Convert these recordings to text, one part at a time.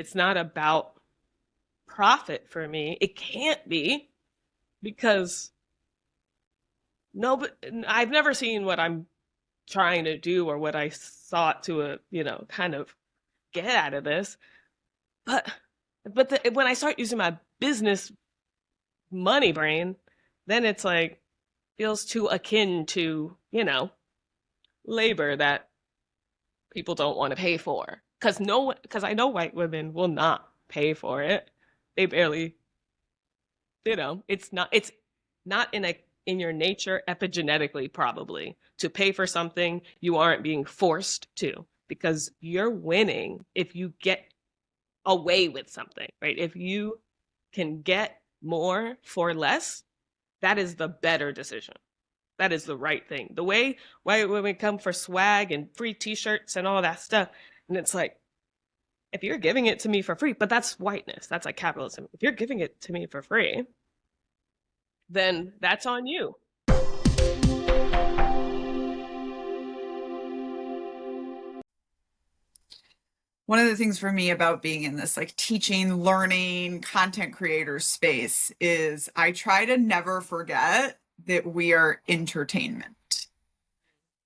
It's not about profit for me. It can't be because no, but I've never seen what I'm trying to do or what I sought to, kind of get out of this. But when I start using my business money brain, then it's like feels too akin to, labor that people don't want to pay for. Because I know white women will not pay for it. They barely, it's not in your nature epigenetically probably to pay for something you aren't being forced to because you're winning if you get away with something, right? If you can get more for less, that is the better decision. That is the right thing. The way white women come for swag and free t-shirts and all that stuff, and it's like, if you're giving it to me for free, but that's whiteness, that's like capitalism. If you're giving it to me for free, then that's on you. One of the things for me about being in this like teaching, learning, content creator space is I try to never forget that we are entertainment.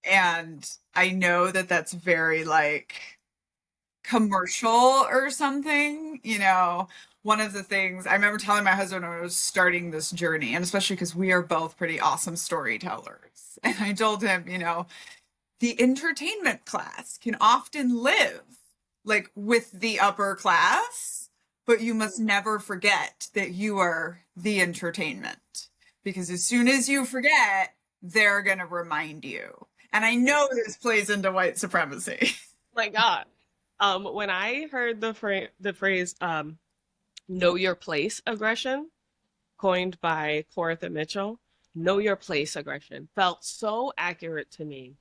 And I know that that's very like commercial or something, one of the things I remember telling my husband when I was starting this journey, and especially because we are both pretty awesome storytellers. And I told him, the entertainment class can often live like with the upper class, but you must never forget that you are the entertainment. Because as soon as you forget, they're going to remind you. And I know this plays into white supremacy. My God. When I heard the phrase "know your place" aggression, coined by Cortha Mitchell, "know your place" aggression felt so accurate to me.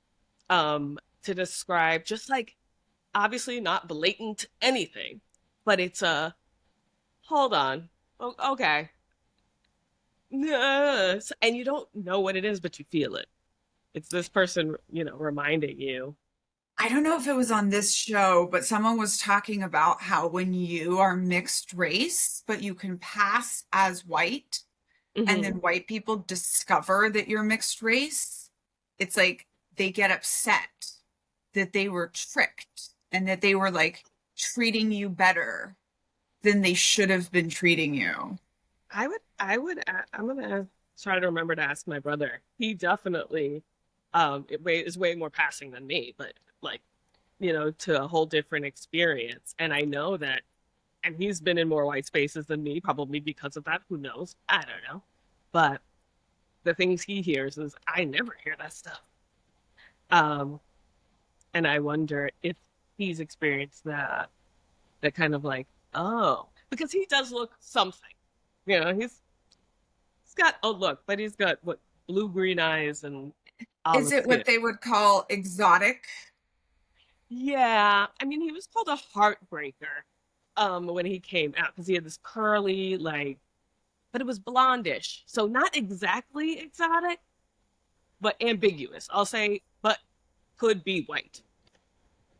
To describe just like obviously not blatant anything, but it's a hold on, okay, yes. And you don't know what it is, but you feel it. It's this person, reminding you. I don't know if it was on this show, but someone was talking about how when you are mixed race, but you can pass as white, and Hmm. then white people discover that you're mixed race, it's like they get upset that they were tricked and that they were like treating you better than they should have been treating you. I'm gonna try to remember to ask my brother. He definitely, is way more passing than me, but like, to a whole different experience. And I know that, and he's been in more white spaces than me, probably because of that. Who knows? I don't know. But the things he hears is I never hear that stuff. Um, and I wonder if he's experienced that kind of like, oh, because he does look something. He's got a look, but he's got what blue green eyes and Is olive it skin. what they would call exotic? Yeah, I mean, he was called a heartbreaker when he came out because he had this curly like, but it was blondish, so not exactly exotic, but ambiguous. I'll say, but could be white.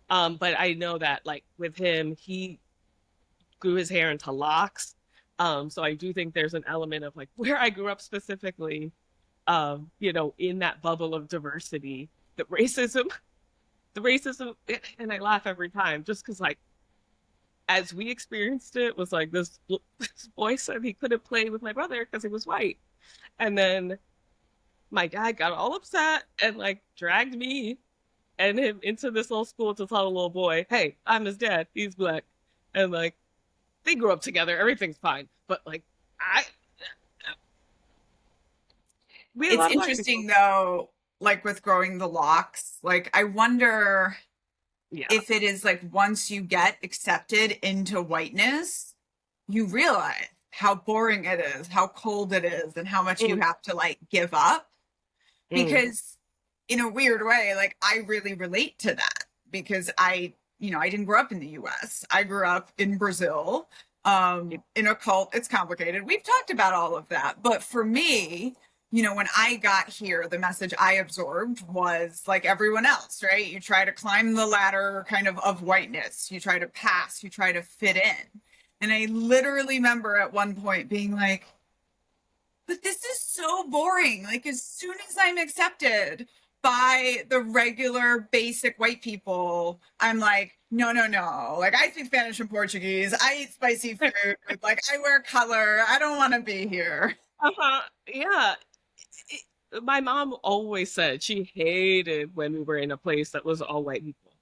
But I know that like with him, he grew his hair into locks. So I do think there's an element of like where I grew up specifically, in that bubble of diversity, the racism, the racism, and I laugh every time just because like as we experienced it was like this boy said he couldn't play with my brother because he was white, and then my dad got all upset and like dragged me and him into this little school to tell a little boy, "Hey, I'm his dad. He's black," and like they grew up together. Everything's fine, but like I we had a It's lot of black people. interesting though, like with growing the locks, like I wonder Yeah. if it is like once you get accepted into whiteness, you realize how boring it is, how cold it is, and how much you Mm, have to like give up. mm, Because in a weird way, like I really relate to that because I didn't grow up in the US. I grew up in Brazil, it- in a cult. It's complicated. We've talked about all of that. But for me, when I got here, the message I absorbed was like everyone else, right? You try to climb the ladder kind of whiteness, you try to pass, you try to fit in. And I literally remember at one point being like, but this is so boring. Like, as soon as I'm accepted by the regular basic white people, I'm like, no, no, no. Like, I speak Spanish and Portuguese. I eat spicy food. Like, I wear color. I don't want to be here. Uh-huh. Yeah. My mom always said she hated when we were in a place that was all white people.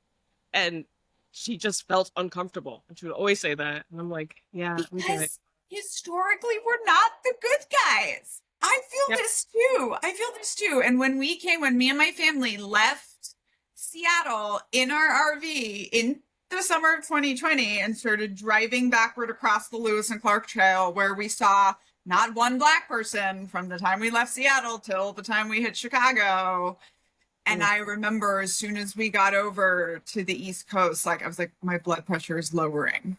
And she just felt uncomfortable. And she would always say that. And I'm like, yeah, we get it. Because historically, we're not the good guys. I feel Yep. this too. I feel this too. And when me and my family left Seattle in our RV in the summer of 2020 and started driving backward across the Lewis and Clark Trail, where we saw not one Black person from the time we left Seattle till the time we hit Chicago. And Mm. I remember as soon as we got over to the East Coast, like I was like, my blood pressure is lowering.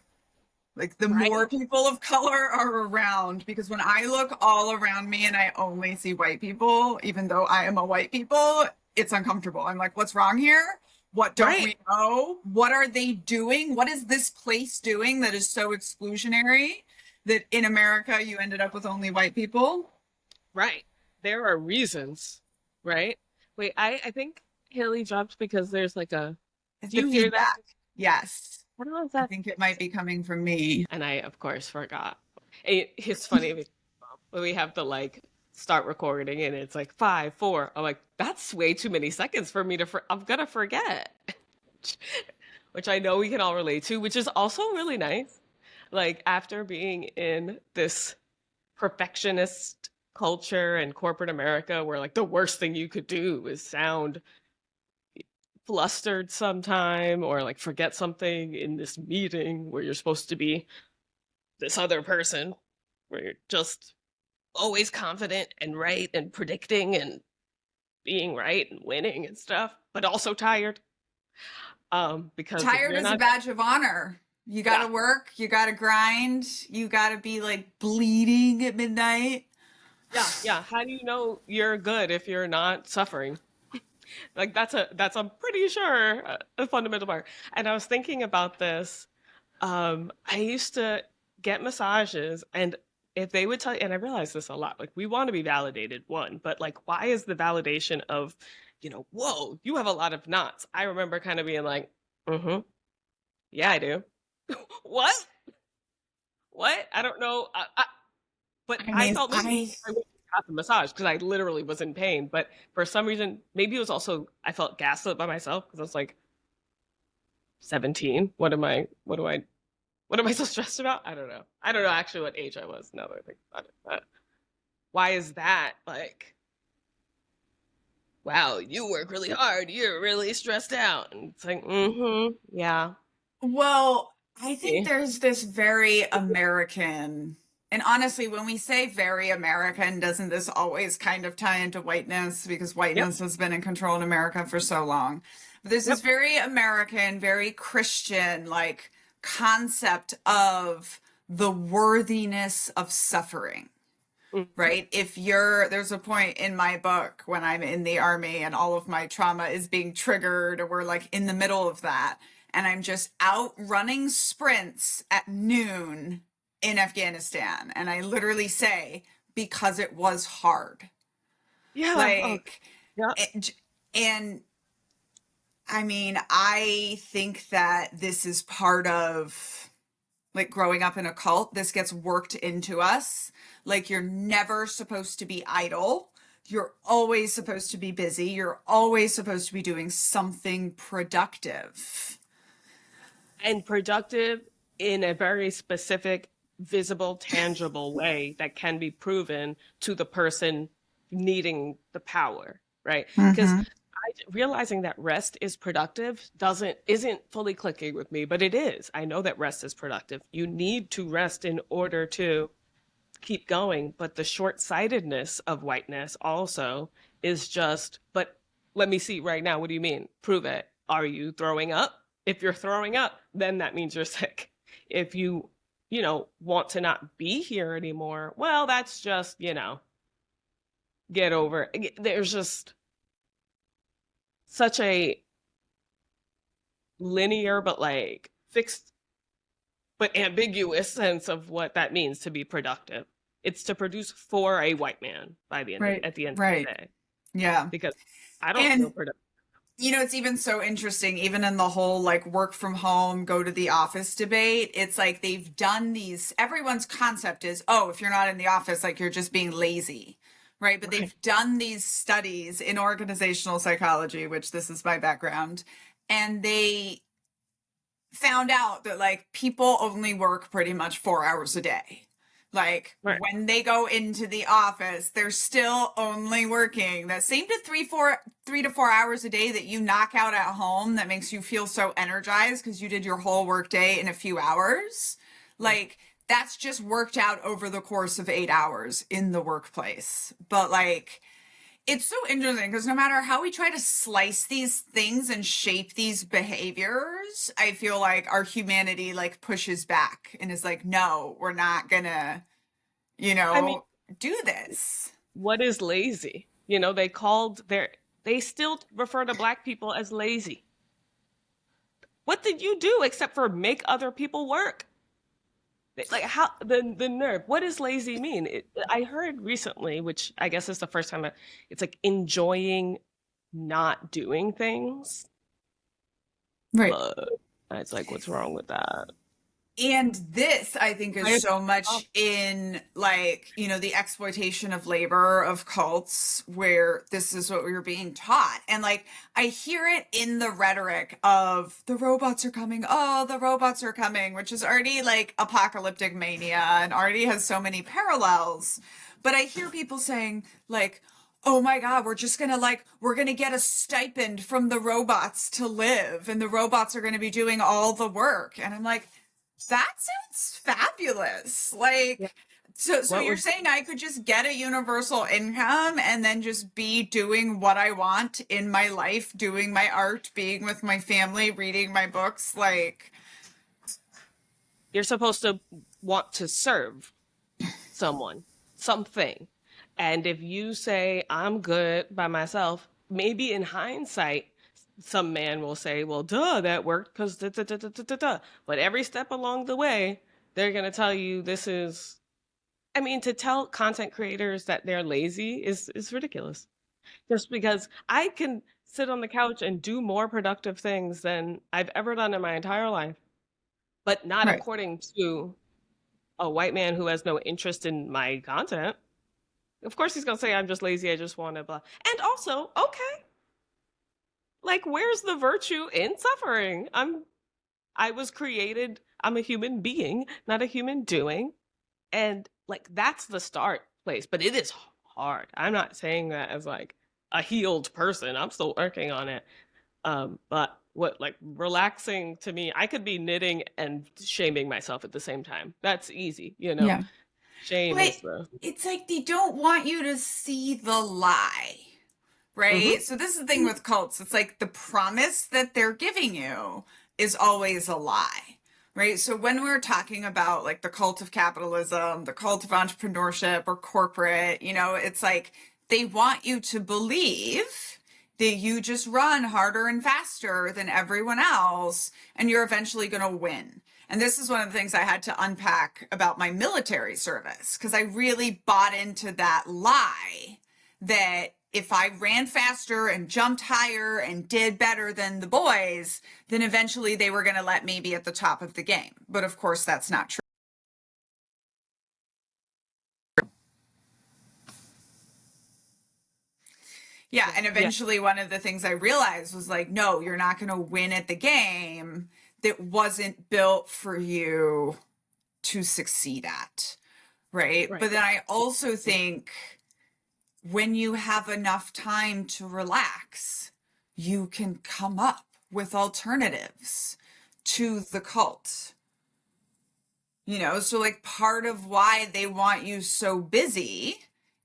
Like the Right? more people of color are around, because when I look all around me and I only see white people, even though I am a white people, it's uncomfortable. I'm like, what's wrong here? What don't Right. we know? What are they doing? What is this place doing that is so exclusionary that in America you ended up with only white people? Right. There are reasons, right? Wait, I think Haley dropped because there's like a, It's do the you hear that? feedback. Yes. I don't know if I that, think it might be coming from me. and I of course forgot. It's funny when we have to like start recording and it's like 5, 4. I'm like, that's way too many seconds for me to, I'm gonna forget. Which I know we can all relate to, which is also really nice. Like after being in this perfectionist culture and corporate America where like the worst thing you could do is sound flustered sometime or like forget something in this meeting where you're supposed to be this other person where you're just always confident and right and predicting and being right and winning and stuff, but also tired. Because if Tired you're is a not, badge of honor. You got yeah, to work, you got to grind, you got to be like bleeding at midnight. yeah, yeah. How do you know you're good if you're not suffering? Like that's I'm pretty sure a fundamental part. And I was thinking about this. I used to get massages, and if they would tell you, and I realize this a lot, like we want to be validated, one, but like, why is the validation of, whoa, you have a lot of knots? I remember kind of being like, mm-hmm, yeah, I do. What? What? I don't know. But I I mean, felt maybe I I wouldn't have got the massage because I literally was in pain. But for some reason, maybe it was also I felt gaslit by myself because I was like 17. What am I so stressed about? I don't know. I don't know actually what age I was now that I think about it. But why is that like, wow, you work really hard, you're really stressed out. And it's like, mm-hmm, yeah. well, I think Yeah. there's this very American, and honestly, when we say very American, doesn't this always kind of tie into whiteness because Yep. whiteness has been in control in America for so long? But there's this Yep. very American, very Christian like concept of the worthiness of suffering. Mm-hmm. Right? There's a point in my book when I'm in the army and all of my trauma is being triggered, or we're like in the middle of that, and I'm just out running sprints at noon in Afghanistan. And I literally say, because it was hard. Yeah. Oh, Like, yeah. and I mean, I think that this is part of like growing up in a cult. This gets worked into us. Like, you're never supposed to be idle. You're always supposed to be busy. You're always supposed to be doing something productive. And productive in a very specific, visible, tangible way that can be proven to the person needing the power, right? Because Mm-hmm. realizing that rest is productive isn't fully clicking with me, but it is. I know that rest is productive. You need to rest in order to keep going, but the short-sightedness of whiteness also is just, but let me see right now. What do you mean? Prove it. Are you throwing up? If you're throwing up, then that means you're sick. If you want to not be here anymore, well, that's just, get over. There's just such a linear but like fixed but ambiguous sense of what that means to be productive. It's to produce for a white man by the end of Right. at the end of the Right. day. Yeah. Because I don't feel And productive. it's even so interesting, even in the whole like work from home, go to the office debate. It's like they've done these, everyone's concept is, oh, if you're not in the office, like you're just being lazy, right? But Right. they've done these studies in organizational psychology, which this is my background, and they found out that like people only work pretty much 4 hours a day. Like Right. when they go into the office, they're still only working that same to 3 to 4 hours a day that you knock out at home that makes you feel so energized because you did your whole work day in a few hours. Like that's just worked out over the course of 8 hours in the workplace. But like it's so interesting because no matter how we try to slice these things and shape these behaviors, I feel like our humanity like pushes back and is like, no, we're not gonna, I mean, do this. what is lazy? They still refer to black people as lazy. What did you do except for make other people work? Like how the nerve. What does lazy mean? I heard recently, which I guess is the first time it's like enjoying not doing things. Right. But it's like, what's wrong with that? And this, I think, is I- so oh, much in like, the exploitation of labor of cults where this is what we were being taught. And like, I hear it in the rhetoric of the robots are coming. Oh, the robots are coming, which is already like apocalyptic mania and already has so many parallels. But I hear people saying, like, oh my God, we're gonna get a stipend from the robots to live, and the robots are gonna be doing all the work. And I'm like, that sounds fabulous. yeah. So What you're would saying I could just get a universal income and then just be doing what I want in my life, doing my art, being with my family, reading my books, like you're supposed to want to serve someone, something. And if you say, I'm good by myself, maybe in hindsight, some man will say, well, duh, that worked because da, da, da, da, da, da, da. But every step along the way, they're going to tell you this is, I mean, to tell content creators that they're lazy is ridiculous. Just because I can sit on the couch and do more productive things than I've ever done in my entire life, but not right. according to a white man who has no interest in my content. Of course, he's gonna say I'm just lazy. I just want to blah. And also, okay, like where's the virtue in suffering? I was created. I'm a human being, not a human doing, and like that's the start place. But it is hard. I'm not saying that as like a healed person. I'm still working on it. But what like relaxing to me, I could be knitting and shaming myself at the same time. That's easy, you know. Yeah. Shame But is the it's like they don't want you to see the lie, Mhm. right? So this is the thing with cults. It's like the promise that they're giving you is always a lie, right? So when we're talking about like the cult of capitalism, the cult of entrepreneurship or corporate, it's like they want you to believe that you just run harder and faster than everyone else and you're eventually going to win. And this is one of the things I had to unpack about my military service because I really bought into that lie that if I ran faster and jumped higher and did better than the boys, then eventually they were going to let me be at the top of the game. But of course, that's not true. Yeah. And yeah. eventually, one of the things I realized was like, no, you're not going to win at the game that wasn't built for you to succeed at. Right. Right. But then I also think when you have enough time to relax, you can come up with alternatives to the cult. So like part of why they want you so busy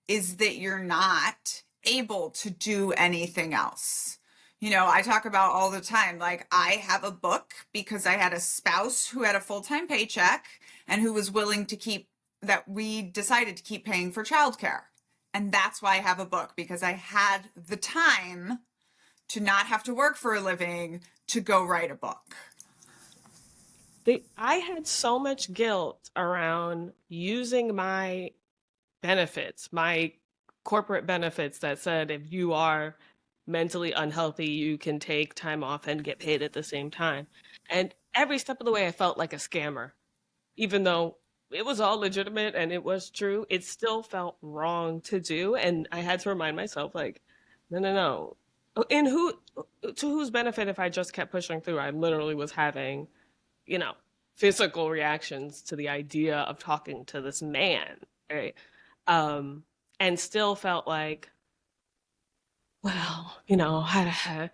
is that you're not able to do anything else. I talk about all the time, like I have a book because I had a spouse who had a full-time paycheck and who was willing to that we decided to keep paying for childcare. And that's why I have a book, because I had the time to not have to work for a living to go write a book. I had so much guilt around using my benefits, my corporate benefits that said if you are mentally unhealthy, you can take time off and get paid at the same time. And every step of the way, I felt like a scammer, even though it was all legitimate and it was true. It still felt wrong to do. And I had to remind myself, like, no, no, no. And to whose benefit if I just kept pushing through? I literally was having, you know, physical reactions to the idea of talking to this man, right? Um, and still felt like, well, gaslighting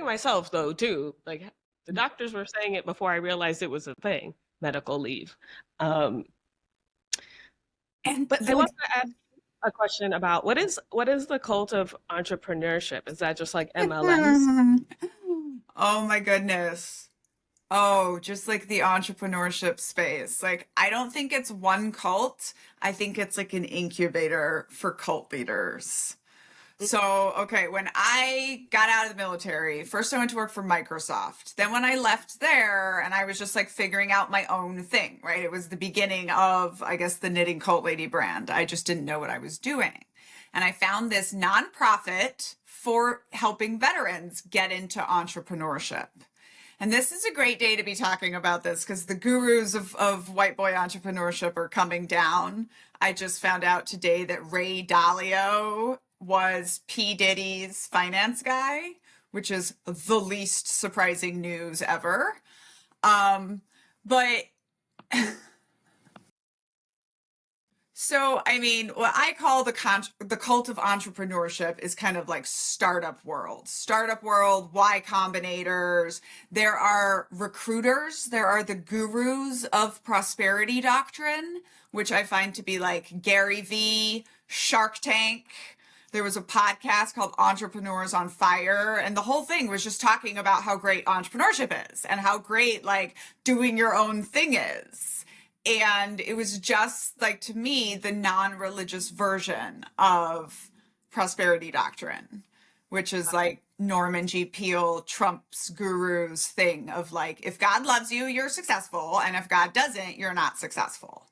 myself though too. Like the doctors were saying it before I realized it was a thing, medical leave. Um, And but I the wanted to ask a question about what is the cult of entrepreneurship? Is that just like MLMs? oh my goodness. Oh, just like the entrepreneurship space. Like, I don't think it's one cult. I think it's like an incubator for cult leaders. So, okay, when I got out of the military, first I went to work for Microsoft. Then when I left there and I was just like figuring out my own thing, right? It was the beginning of, I guess, the Knitting Cult Lady brand. I just didn't know what I was doing. And I found this nonprofit for helping veterans get into entrepreneurship. And this is a great day to be talking about this because the gurus of white boy entrepreneurship are coming down. I just found out today that Ray Dalio was P. Diddy's finance guy, which is the least surprising news ever. But so, I mean, what I call the cult of entrepreneurship is kind of like startup world. Startup world, Y Combinators. There are recruiters. There are the gurus of prosperity doctrine, which I find to be like Gary Vee, Shark Tank. There was a podcast called Entrepreneurs on Fire, and the whole thing was just talking about how great entrepreneurship is and how great like doing your own thing is. And it was just like, to me, the non-religious version of prosperity doctrine, which is like Norman G. Peele, Trump's guru's thing of like, if God loves you, you're successful. And if God doesn't, you're not successful.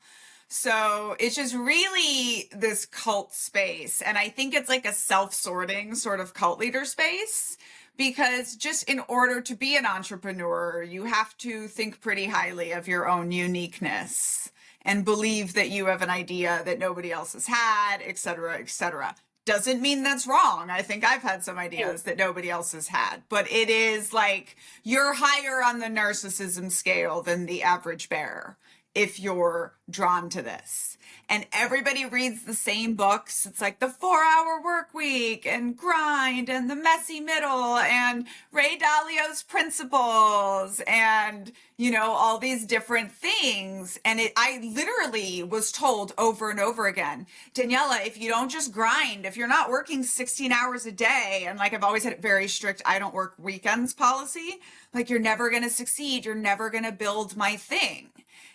So it's just really this cult space. And I think it's like a self-sorting sort of cult leader space, because just in order to be an entrepreneur, you have to think pretty highly of your own uniqueness and believe that you have an idea that nobody else has had, et cetera, et cetera. Doesn't mean that's wrong. I think I've had some ideas that nobody else has had, but it is like you're higher on the narcissism scale than the average bear if you're drawn to this. And everybody reads the same books. It's like the 4-Hour Work Week and Grind and the Messy Middle and Ray Dalio's Principles and, all these different things. And I literally was told over and over again, Daniela, if you don't just grind, if you're not working 16 hours a day, and like I've always had a very strict, I don't work weekends policy, like you're never going to succeed. You're never going to build my thing.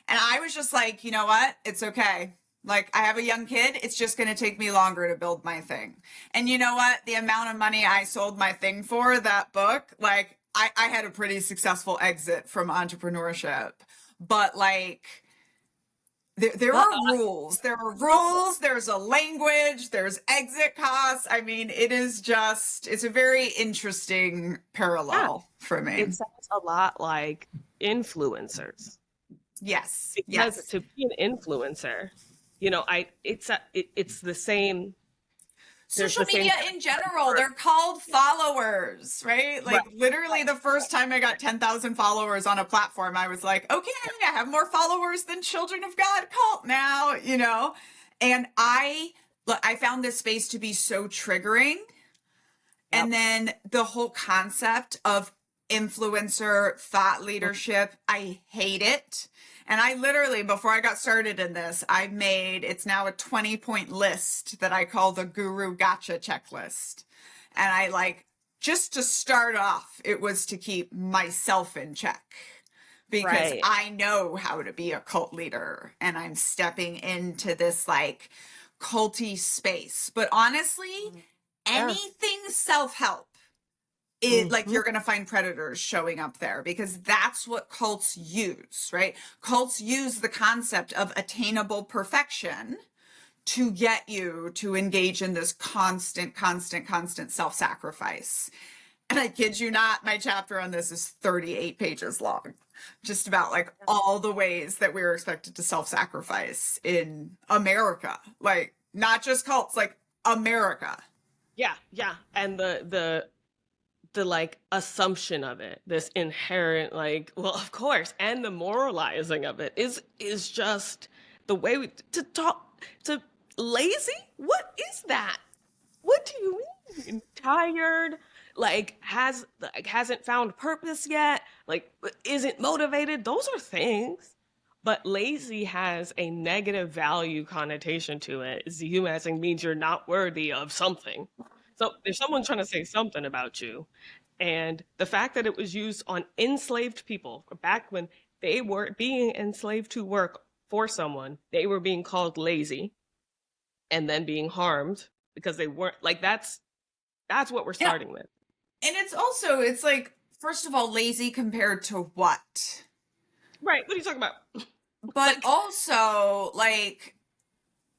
And I was just like, you know what? It's okay. Like, I have a young kid. It's just going to take me longer to build my thing. And you know what? The amount of money I sold my thing for, that book, like, I had a pretty successful exit from entrepreneurship. But like, there are rules. There are rules. There's a language. There's exit costs. I mean, it's a very interesting parallel for me. It sounds a lot like influencers. Yes. Because Yes. to be an influencer, it's the same. Social media in general, they're called followers, right? Like literally the first time I got 10,000 followers on a platform, I was like, okay, I have more followers than Children of God cult now, And I found this space to be so triggering. And then the whole concept of influencer thought leadership, I hate it. And I literally, before I got started in this, it's now a 20-point list that I call the Guru Gotcha checklist. And I just to start off, it was to keep myself in check, because I know how to be a cult leader, and I'm stepping into this culty space. But honestly, Yeah. anything self-help, like Hmm. you're going to find predators showing up there because that's what cults use, right? Cults use the concept of attainable perfection to get you to engage in this constant self-sacrifice. And I kid you not, my chapter on this is 38 pages long, just about like all the ways that we're expected to self-sacrifice in America. Like, not just cults, like America. Yeah, yeah. And the like assumption of it, this inherent like, well, of course, and the moralizing of it is just the way we to talk to lazy. What is that? What do you mean? Tired? Like hasn't found purpose yet? Like isn't motivated? Those are things. But lazy has a negative value connotation to it. Dehumanizing means you're not worthy of something. So there's someone trying to say something about you. And the fact that it was used on enslaved people back when they were being enslaved to work for someone, they were being called lazy and then being harmed because they weren't like that's what we're Yeah. starting with. And it's like, first of all, lazy compared to what? Right. What are you talking about? But Like, also, like,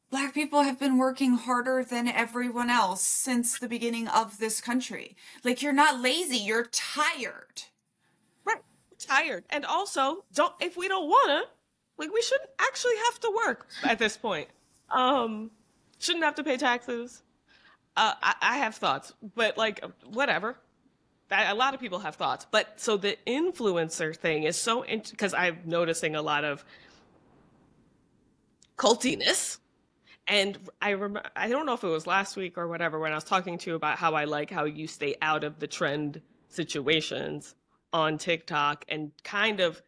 Black people have been working harder than everyone else since the beginning of this country. Like, you're not lazy, you're tired. right. We're tired. And also, don't if we don't wanna, like we shouldn't actually have to work at this point. Um, shouldn't have to pay taxes. I have thoughts, but like whatever. A lot of people have thoughts, but so the influencer thing is so because I'm noticing a lot of cultiness. And I don't know if it was last week or whatever when I was talking to you about how I like how you stay out of the trend situations on TikTok and kind of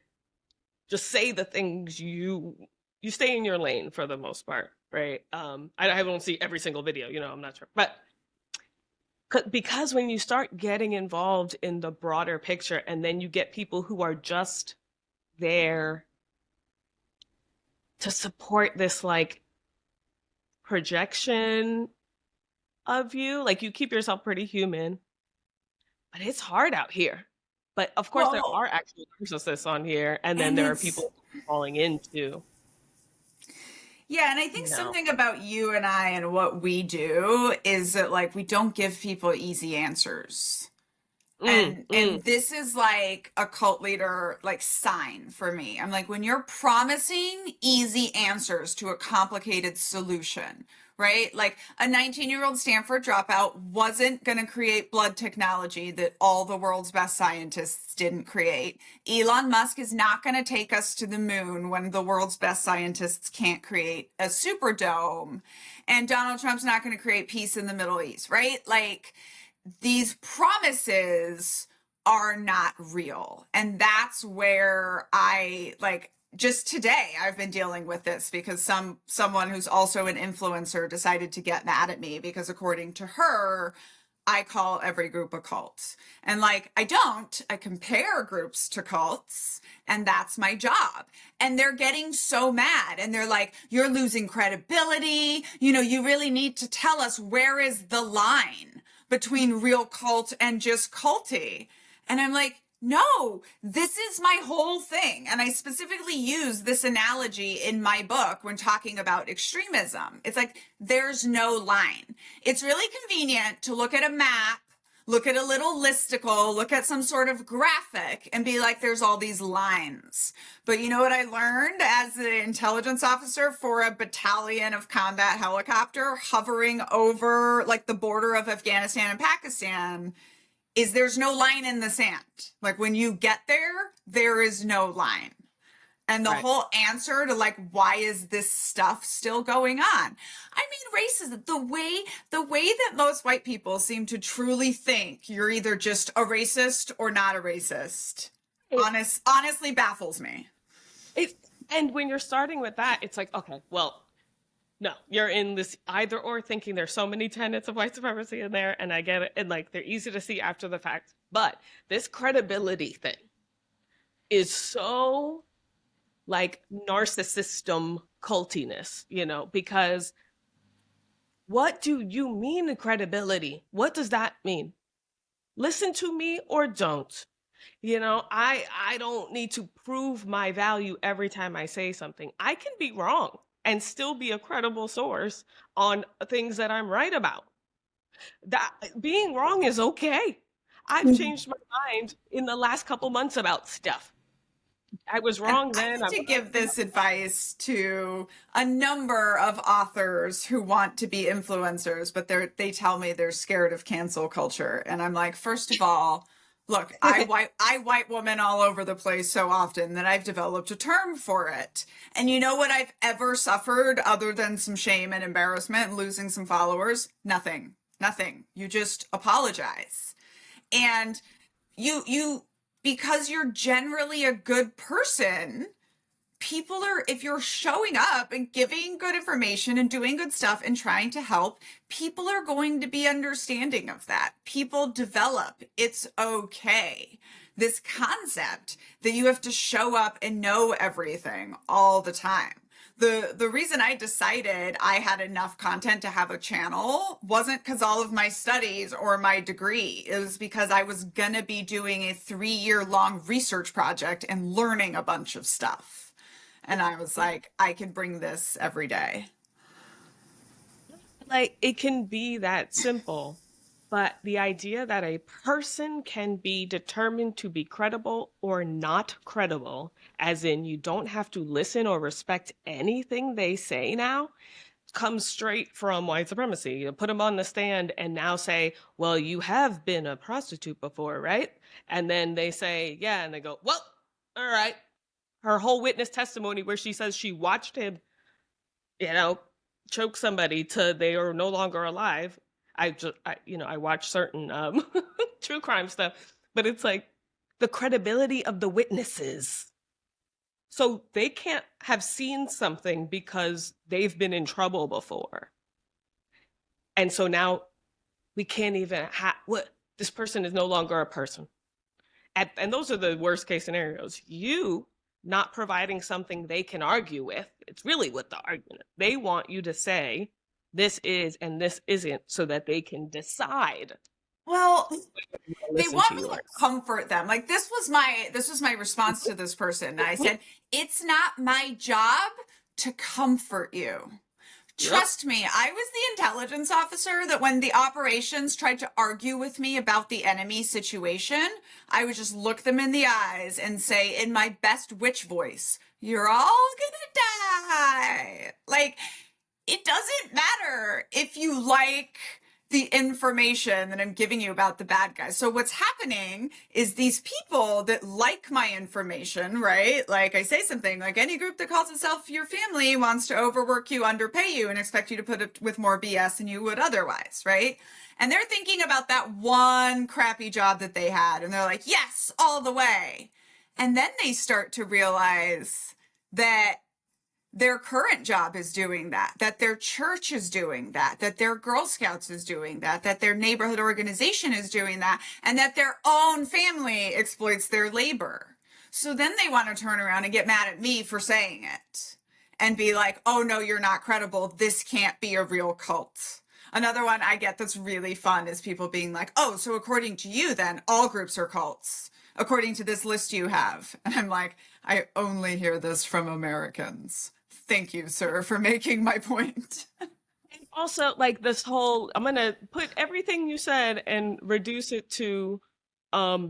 just say the things you stay in your lane for the most part, right? I won't see every single video, I'm not sure, but because when you start getting involved in the broader picture and then you get people who are just there to support this like projection of you, like you keep yourself pretty human, but it's hard out here. But of course there Well, are actual narcissists on here and then and there are it's, people falling into, yeah, and I think you know. something about you and I and what we do is that, like, we don't give people easy answers. Mm, And mm, this is like a cult leader like sign for me. I'm like, when you're promising easy answers to a complicated solution, right? Like a 19-year-old Stanford dropout wasn't going to create blood technology that all the world's best scientists didn't create. Elon Musk is not going to take us to the moon when the world's best scientists can't create a superdome. And Donald Trump's not going to create peace in the Middle East, right? Like, these promises are not real. And that's where I like, just today I've been dealing with this because someone who's also an influencer decided to get mad at me because according to her, I call every group a cult. And like, I don't. I compare groups to cults, and that's my job. And they're getting so mad. And they're like, you're losing credibility. You really need to tell us, where is the line between real cult and just culty? And I'm like, no, this is my whole thing. And I specifically use this analogy in my book when talking about extremism. It's like, there's no line. It's really convenient to look at a map, look at a little listicle, look at some sort of graphic, and be like, there's all these lines. But you know what I learned as an intelligence officer for a battalion of combat helicopter hovering over like the border of Afghanistan and Pakistan? Is there's no line in the sand. Like when you get there, there is no line. And the right. whole answer to like, why is this stuff still going on? I mean, racism, the way that most white people seem to truly think you're either just a racist or not a racist, It, honestly baffles me. it, and when you're starting with that, it's like, okay, well, no, you're in this either or thinking there's so many tenets of white supremacy in there, and I get it, and like they're easy to see after the fact. But this credibility thing is so like narcissism cultiness, because What do you mean credibility? What does that mean? Listen to me or don't. I don't need to prove my value every time I say something. I can be wrong and still be a credible source on things that I'm right about. That being wrong is okay. I've changed my mind in the last couple months about stuff. I was And wrong I then. like I'm to right give now. this advice to a number of authors who want to be influencers, but they tell me they're scared of cancel culture. And I'm like, first of all, look, I white woman all over the place so often that I've developed a term for it. And you know what I've ever suffered other than some shame and embarrassment and losing some followers? Nothing. Nothing. You just apologize. And you because you're generally a good person, people are, if you're showing up and giving good information and doing good stuff and trying to help, people are going to be understanding of that. People develop. It's okay. This concept that you have to show up and know everything all the time. The reason I decided I had enough content to have a channel wasn't because all of my studies or my degree. It was because I was gonna be doing a 3-year long research project and learning a bunch of stuff. And I was like, I can bring this every day. Like it can be that simple, but the idea that a person can be determined to be credible or not credible, as in you don't have to listen or respect anything they say now, comes straight from white supremacy. You put them on the stand and now say, well, you have been a prostitute before, right? And then they say, yeah. And they go, well, all right. Her whole witness testimony where she says she watched him, you know, choke somebody to they are no longer alive. I watch certain true crime stuff, but it's like the credibility of the witnesses. So they can't have seen something because they've been in trouble before. And so now we can't even have what this person is no longer a person. And those are the worst case scenarios. You not providing something they can argue with, it's really what the argument is. They want you to say this is and this isn't so that they can decide Well, to they listen to want me you to or comfort them. Like this was my response to this person. I not. said, "It's not my job to comfort you. Yep. Trust me, I was the intelligence officer that when the operations tried to argue with me about the enemy situation, I would just look them in the eyes and say in my best witch voice, you're all gonna die." Like, it doesn't matter if you like the information that I'm giving you about the bad guys. So what's happening is these people that like my information, right? Like I say something like any group that calls itself your family wants to overwork you, underpay you, and expect you to put up with more BS than you would otherwise, right? And they're thinking about that one crappy job that they had, and they're like, yes, all the way. And then they start to realize that their current job is doing that, that their church is doing that, that their Girl Scouts is doing that, that their neighborhood organization is doing that, and that their own family exploits their labor. So then they want to turn around and get mad at me for saying it and be like, oh no, you're not credible. This can't be a real cult. Another one I get that's really fun is people being like, oh, so according to you, then all groups are cults, according to this list you have. And I'm like, I only hear this from Americans. Thank you, sir, for making my point. Also, like this whole, I'm gonna put everything you said and reduce it to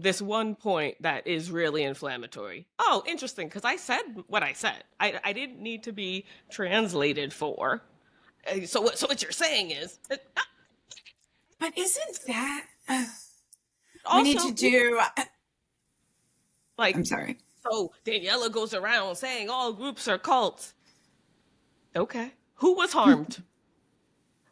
this one point that is really inflammatory. Oh, interesting, because I said what I said. I didn't need to be translated for. So what you're saying is But isn't that we need also to do? like I'm sorry. so Daniela goes around saying all groups are cults. Okay. Who was harmed?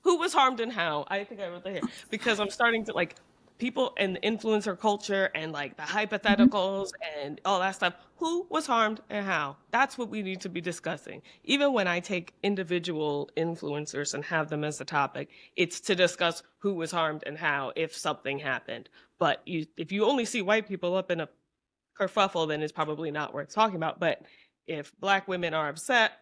Who was harmed and how? I think I wrote that here because I'm starting to like people and influencer culture and like the hypotheticals and all that stuff. Who was harmed and how? That's what we need to be discussing. Even when I take individual influencers and have them as a topic, it's to discuss who was harmed and how if something happened. But if you only see white people up in a kerfuffle, then it's probably not worth talking about. But if black women are upset,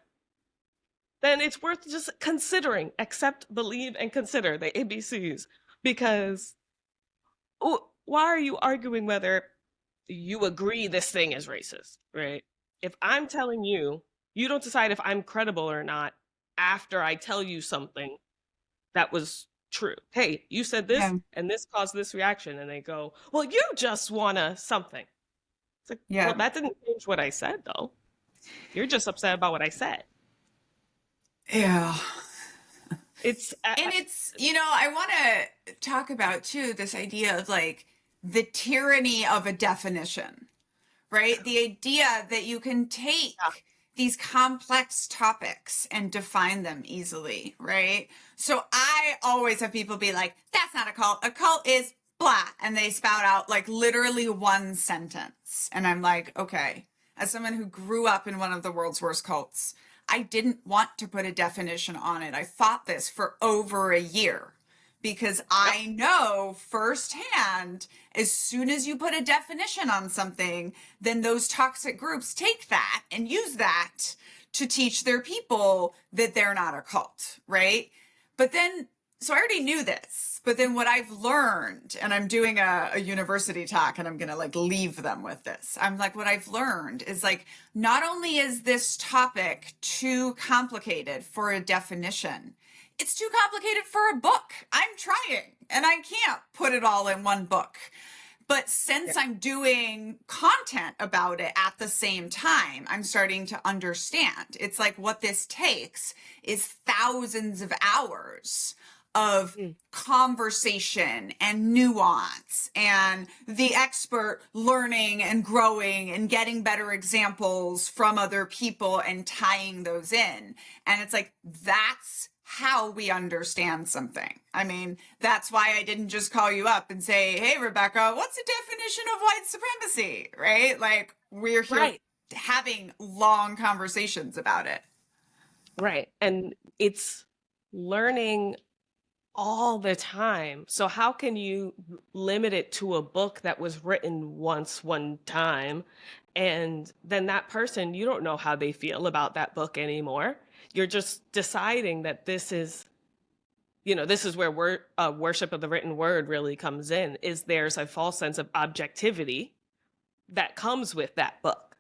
then it's worth just considering. Accept, believe, and consider the ABCs. Because why are you arguing whether you agree this thing is racist, right? If I'm telling you, you don't decide if I'm credible or not after I tell you something that was true. Hey, you said this Yeah. and this caused this reaction. And they go, well, you just wanna something. It's like, well, Yeah. that didn't change what I said, though. You're just upset about what I said. Yeah. It's, And it's, I want to talk about too this idea of like the tyranny of a definition, right? The idea that you can take yeah, these complex topics and define them easily, right? So I always have people be like, that's not a cult. A cult is blah. And they spout out like literally one sentence. And I'm like, okay, as someone who grew up in one of the world's worst cults, I didn't want to put a definition on it. I fought this for over a year because yep, I know firsthand, as soon as you put a definition on something, then those toxic groups take that and use that to teach their people that they're not a cult, right? But then, so I already knew this, but then what I've learned, and I'm doing a university talk and I'm going to like leave them with this. I'm like, what I've learned is like, not only is this topic too complicated for a definition, it's too complicated for a book. I'm trying and I can't put it all in one book. But since yeah, I'm doing content about it at the same time, I'm starting to understand. It's like what this takes is thousands of hours of mm, conversation and nuance and the expert learning and growing and getting better examples from other people and tying those in. And it's like, that's how we understand something. I mean, that's why I didn't just call you up and say, hey, Rebecca, what's the definition of white supremacy? Right? Like, we're here right, having long conversations about it. right. And it's learning all the time. So how can you limit it to a book that was written once, one time, and then that person, you don't know how they feel about that book anymore. You're just deciding that this is, this is where worship of the written word really comes in, is there's a false sense of objectivity that comes with that book.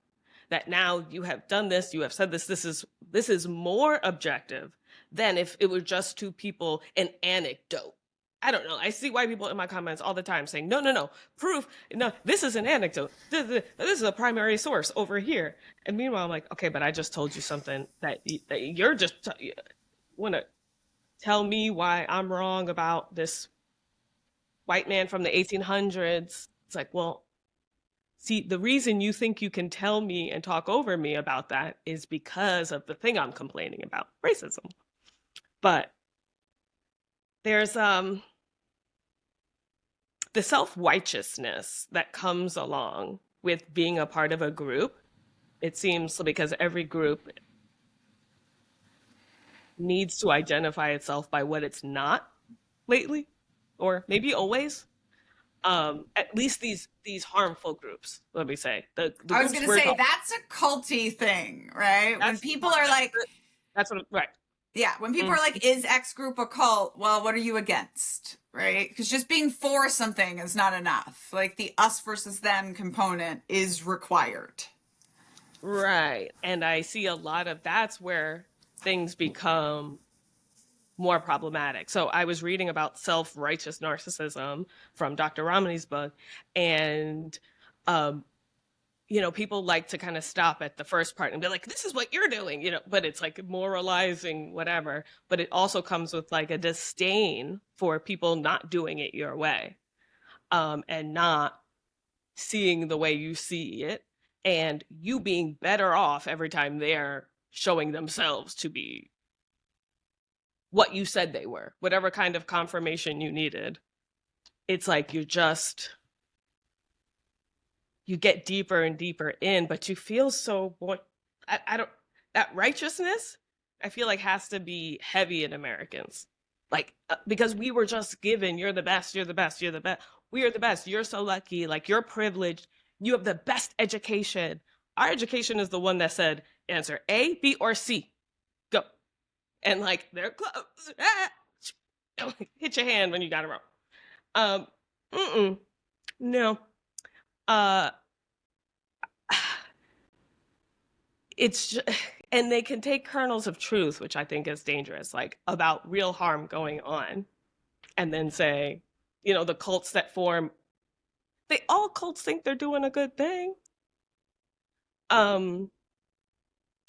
That now you have done this, you have said this, this is more objective than if it were just two people, an anecdote. I don't know. I see white people in my comments all the time saying, no, proof. No, this is an anecdote. This is a primary source over here. And meanwhile, I'm like, okay, but I just told you something that you're just want to tell me why I'm wrong about this white man from the 1800s. It's like, well, see, the reason you think you can tell me and talk over me about that is because of the thing I'm complaining about, racism. But there's the self-righteousness that comes along with being a part of a group. It seems because every group needs to identify itself by what it's not lately, or maybe always. At least these harmful groups, let me say. The I was groups going to we're say talking, that's a culty thing, right? When that's people are like, that's what right. yeah, when people Mm, are like, is X group a cult? Well, what are you against? Right? Because just being for something is not enough. Like the us versus them component is required. right. And I see a lot of that's where things become more problematic. So I was reading about self-righteous narcissism from Dr. Ramani's book, and um, people like to kind of stop at the first part and be like, this is what you're doing, but it's like moralizing whatever. But it also comes with like a disdain for people not doing it your way, and not seeing the way you see it, and you being better off every time they're showing themselves to be what you said they were, whatever kind of confirmation you needed. It's like you get deeper and deeper in, but you feel so I don't, that righteousness, I feel like has to be heavy in Americans. Like, because we were just given, you're the best, you're the best, you're the best. We are the best. You're so lucky. Like, you're privileged. You have the best education. Our education is the one that said answer A, B, or C. Go. and like they're close. Hit your hand when you got it wrong. Um, no. Uh, it's just, and they can take kernels of truth, which I think is dangerous, like about real harm going on, and then say, the cults that form, they all cults think they're doing a good thing. Um,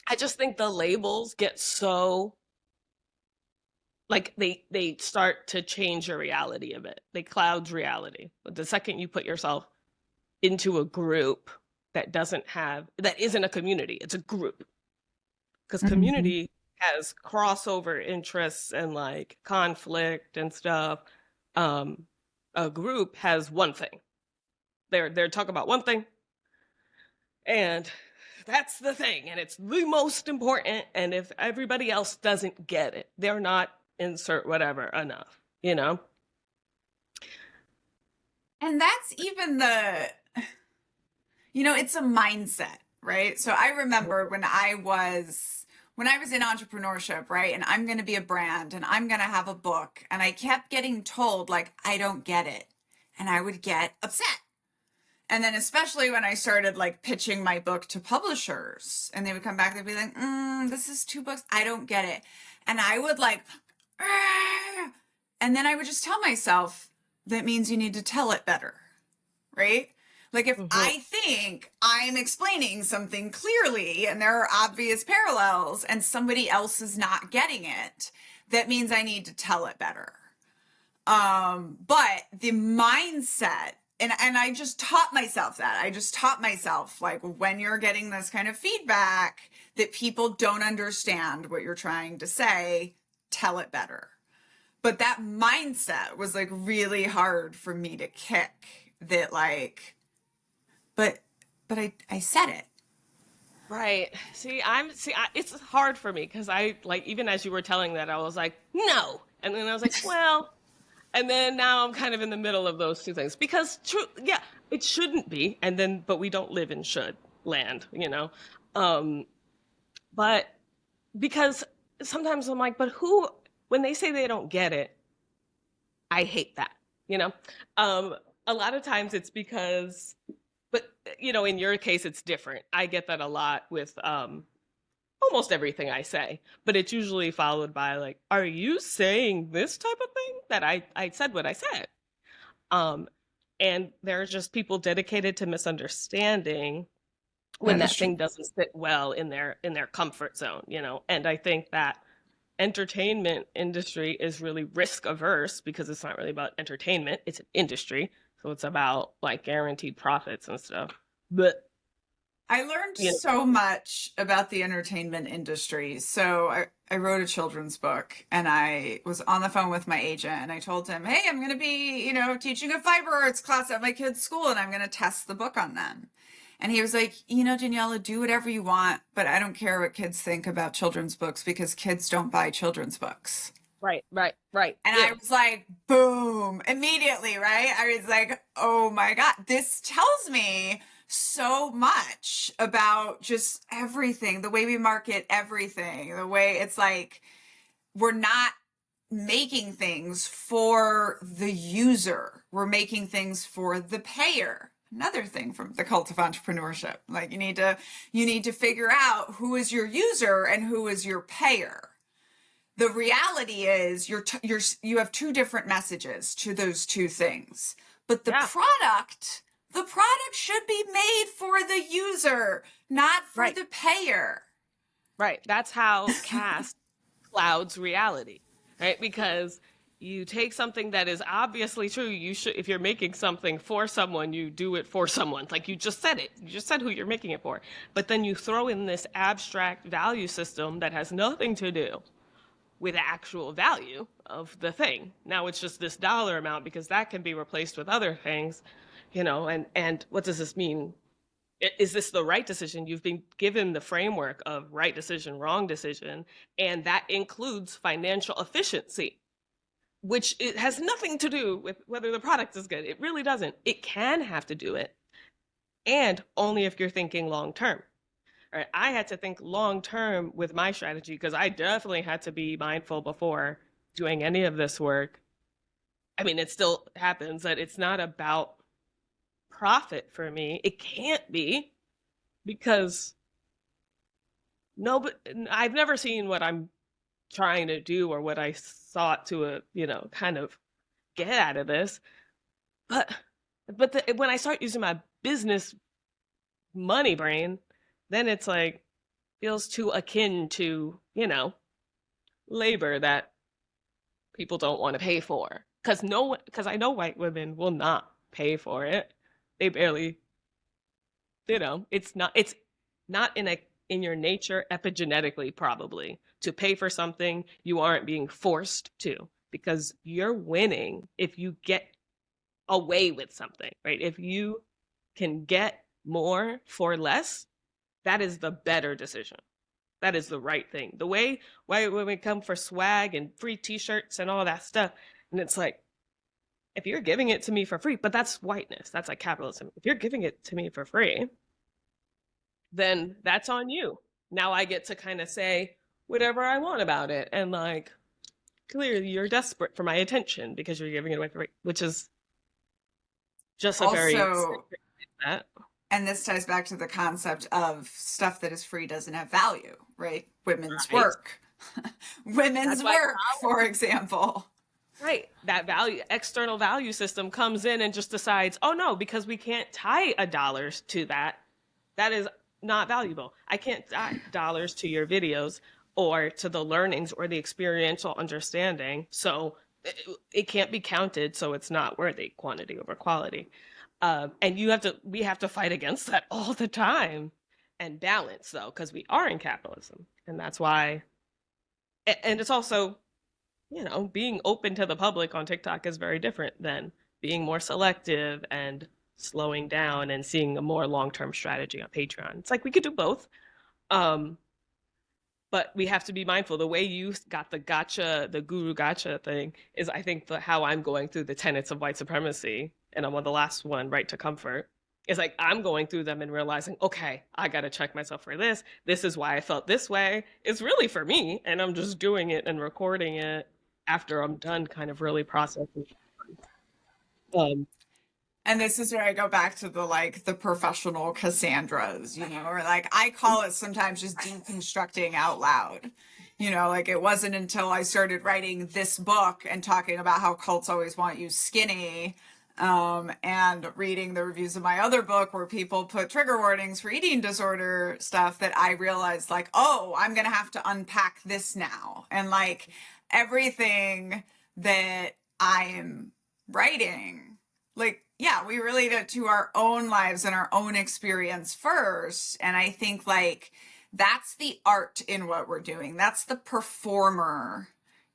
I just think the labels get so like they start to change your reality a bit. They clouds reality. But the second you put yourself into a group that isn't a community, it's a group. Because Mhm. community has crossover interests and like conflict and stuff. Um, a group has one thing. They're talking about one thing, and that's the thing, and it's the most important. And if everybody else doesn't get it, they're not insert whatever enough, you know? And that's even it's a mindset, right? So I remember when I was in entrepreneurship, right? And I'm going to be a brand and I'm going to have a book, and I kept getting told like I don't get it. And I would get upset. And then especially when I started like pitching my book to publishers, and they would come back, they'd be like, this is 2 books, I don't get it. And I would like, "Argh!" And then I would just tell myself, that means you need to tell it better, right? Like if Mm-hmm. I think I'm explaining something clearly and there are obvious parallels and somebody else is not getting it, that means I need to tell it better. But the mindset, and I just taught myself that. I just taught myself like when you're getting this kind of feedback that people don't understand what you're trying to say, tell it better. But that mindset was like really hard for me to kick, that like, but I said it. Right. It's hard for me because I like even as you were telling that I was like no, and then I was like well, and then now I'm kind of in the middle of those two things because true, yeah, it shouldn't be, and then but we don't live in should land, um, but because sometimes I'm like, but who when they say they don't get it, I hate that, you know. Um, a lot of times it's because, but in your case it's different. I get that a lot with almost everything I say, but it's usually followed by like, "Are you saying this type of thing that I said what I said?" Um, and there's just people dedicated to misunderstanding when That is that true. thing doesn't sit well in their comfort zone, And I think that entertainment industry is really risk averse because it's not really about entertainment, it's an industry. So it's about like guaranteed profits and stuff. But I learned you know, so much about the entertainment industry. So I wrote a children's book, and I was on the phone with my agent, and I told him, hey, I'm going to be, teaching a fiber arts class at my kids' school, and I'm going to test the book on them. And he was like, Daniela, do whatever you want, but I don't care what kids think about children's books because kids don't buy children's books. right. And Yeah. I was like, boom, immediately, right? I was like, oh my God, this tells me so much about just everything, the way we market everything, the way it's like we're not making things for the user, we're making things for the payer. Another thing from the cult of entrepreneurship. Like you need to figure out who is your user and who is your payer. The reality is you have two different messages to those two things. But Yeah. the product should be made for the user, not for Right. the payer. Right. That's how cast clouds reality, right? Because you take something that is obviously true. You should, if you're making something for someone, you do it for someone. Like you just said it. You just said who you're making it for. But then you throw in this abstract value system that has nothing to do with actual value of the thing. Now it's just this dollar amount because that can be replaced with other things, and what does this mean? Is this the right decision? You've been given the framework of right decision, wrong decision, and that includes financial efficiency, which it has nothing to do with whether the product is good. It really doesn't. It can have to do it, and only if you're thinking long term. right? I had to think long term with my strategy because I definitely had to be mindful before doing any of this work. I mean, it still happens that it's not about profit for me. It can't be because no, but I've never seen what I'm trying to do or what I sought to, kind of get out of this. But when I start using my business money brain, then it's like feels too akin to, labor that people don't want to pay for. Because I know white women will not pay for it. They barely, it's not in your nature epigenetically probably to pay for something you aren't being forced to because you're winning if you get away with something, right? If you can get more for less, that is the better decision. That is the right thing. The way white women come for swag and free t-shirts and all that stuff, and it's like, if you're giving it to me for free, but that's whiteness, that's like capitalism. If you're giving it to me for free, then that's on you. Now I get to kind of say whatever I want about it. And like, clearly you're desperate for my attention because you're giving it away for free, which is just a very Also, that. and this ties back to the concept of stuff that is free doesn't have value, right? Women's Right. work. Women's That's why work, for example. Right. That value, external value system comes in and just decides, oh no, because we can't tie a dollars to that. That is not valuable. I can't tie dollars to your videos or to the learnings or the experiential understanding. So it can't be counted. So it's not worthy, quantity over quality. And we have to fight against that all the time and balance though, because we are in capitalism. And that's why, and it's also, being open to the public on TikTok is very different than being more selective and slowing down and seeing a more long-term strategy on Patreon. It's like we could do both. Um, but we have to be mindful. The way you got the gotcha, the guru gotcha thing is, I think, how I'm going through the tenets of white supremacy, and I'm on the last one, right to comfort. It's like I'm going through them and realizing, okay, I got to check myself for this. This is why I felt this way. It's really for me, and I'm just doing it and recording it after I'm done kind of really processing. Um, And this is where I go back to the professional Cassandras, or like I call it sometimes just deconstructing out loud. Like it wasn't until I started writing this book and talking about how cults always want you skinny, and reading the reviews of my other book where people put trigger warnings for eating disorder stuff that I realized like, oh, I'm going to have to unpack this now. And like everything that I am writing, like, yeah, we relate it to our own lives and our own experience first. And I think like that's the art in what we're doing. That's the performer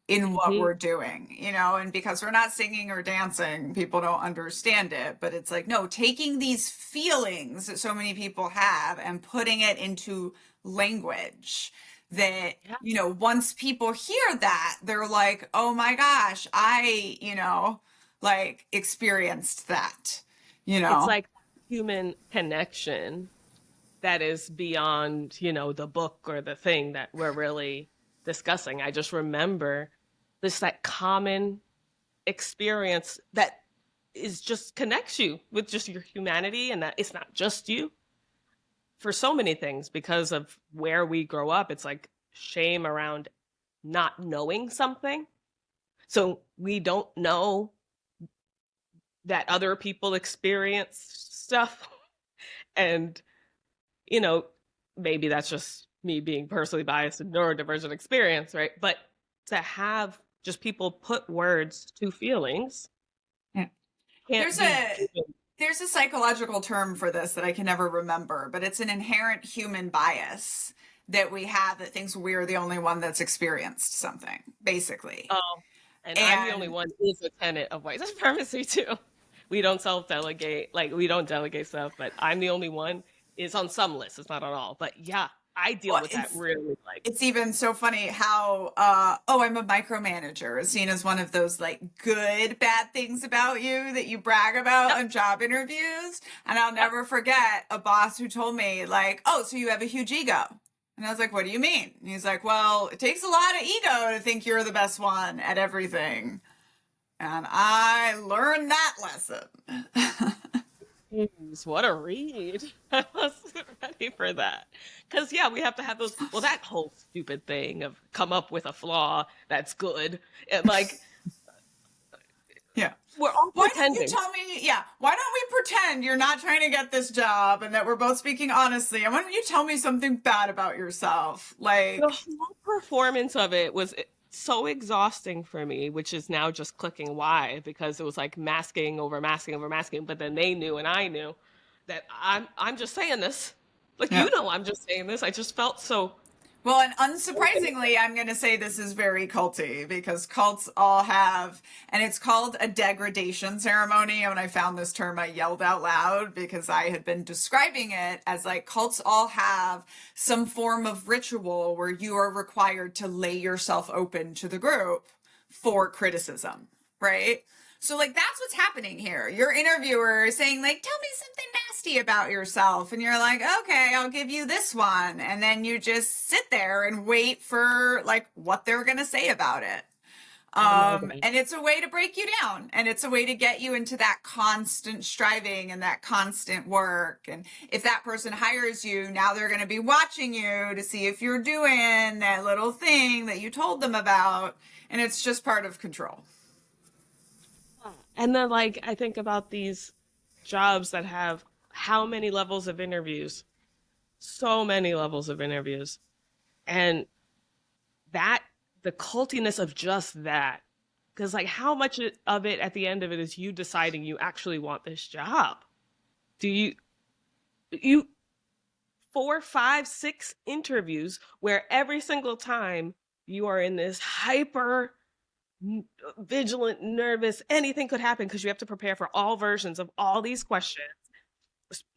in what we're doing, and because we're not singing or dancing, people don't understand it. But it's like, no, taking these feelings that so many people have and putting it into language that, yeah. Once people hear that, they're like, oh my gosh, I, like experienced that, It's like human connection that is beyond, the book or the thing that we're really discussing. I just remember this like common experience that is just connects you with just your humanity and that it's not just you for so many things because of where we grow up. It's like shame around not knowing something. So we don't know that other people experience stuff. And, maybe that's just me being personally biased and neurodivergent experience, right? But to have just people put words to feelings Yeah. can't There's a psychological term for this that I can never remember, but it's an inherent human bias that we have that thinks we're the only one that's experienced something, basically. And I'm the only one who's a tenet of white supremacy too. We don't self-delegate, like we don't delegate stuff, but I'm the only one. It's on some lists, it's not on all. But yeah, I deal Well, with that really like it's even so funny how I'm a micromanager is seen as one of those like good bad things about you that you brag about yep, on job interviews. And I'll yep. never forget a boss who told me like, oh, so you have a huge ego. And I was like, what do you mean? And he's like, well, it takes a lot of ego to think you're the best one at everything. And I learned that lesson. Jeez, what a read. I wasn't ready for that. Because, yeah, we have to have those. Well, that whole stupid thing of come up with a flaw that's good. And like, Yeah. we're all Why don't you pretending. tell me? Yeah. Why don't we pretend you're not trying to get this job and that we're both speaking honestly? And why don't you tell me something bad about yourself? The Like, whole performance of it was so exhausting for me, which is now just clicking why, because it was like masking over masking over masking. But then they knew and I knew that I'm just saying this. Like, yeah. you know, I'm just saying this. I just felt so. Well, and unsurprisingly, I'm going to say this is very culty because cults all have, and it's called a degradation ceremony. And when I found this term, I yelled out loud because I had been describing it as like cults all have some form of ritual where you are required to lay yourself open to the group for criticism, right? So like that's what's happening here. Your interviewer is saying like, tell me something nasty about yourself. And you're like, okay, I'll give you this one. And then you just sit there and wait for like what they're going to say about it. Oh my God. And it's a way to break you down and it's a way to get you into that constant striving and that constant work. And if that person hires you, now they're going to be watching you to see if you're doing that little thing that you told them about. And it's just part of control. And then, like, I think about these jobs that have how many levels of interviews? So many levels of interviews. And that, the cultiness of just that. Because, like, how much of it at the end of it is you deciding you actually want this job? Do you, four, five, six interviews where every single time you are in this hyper vigilant, nervous, anything could happen because you have to prepare for all versions of all these questions.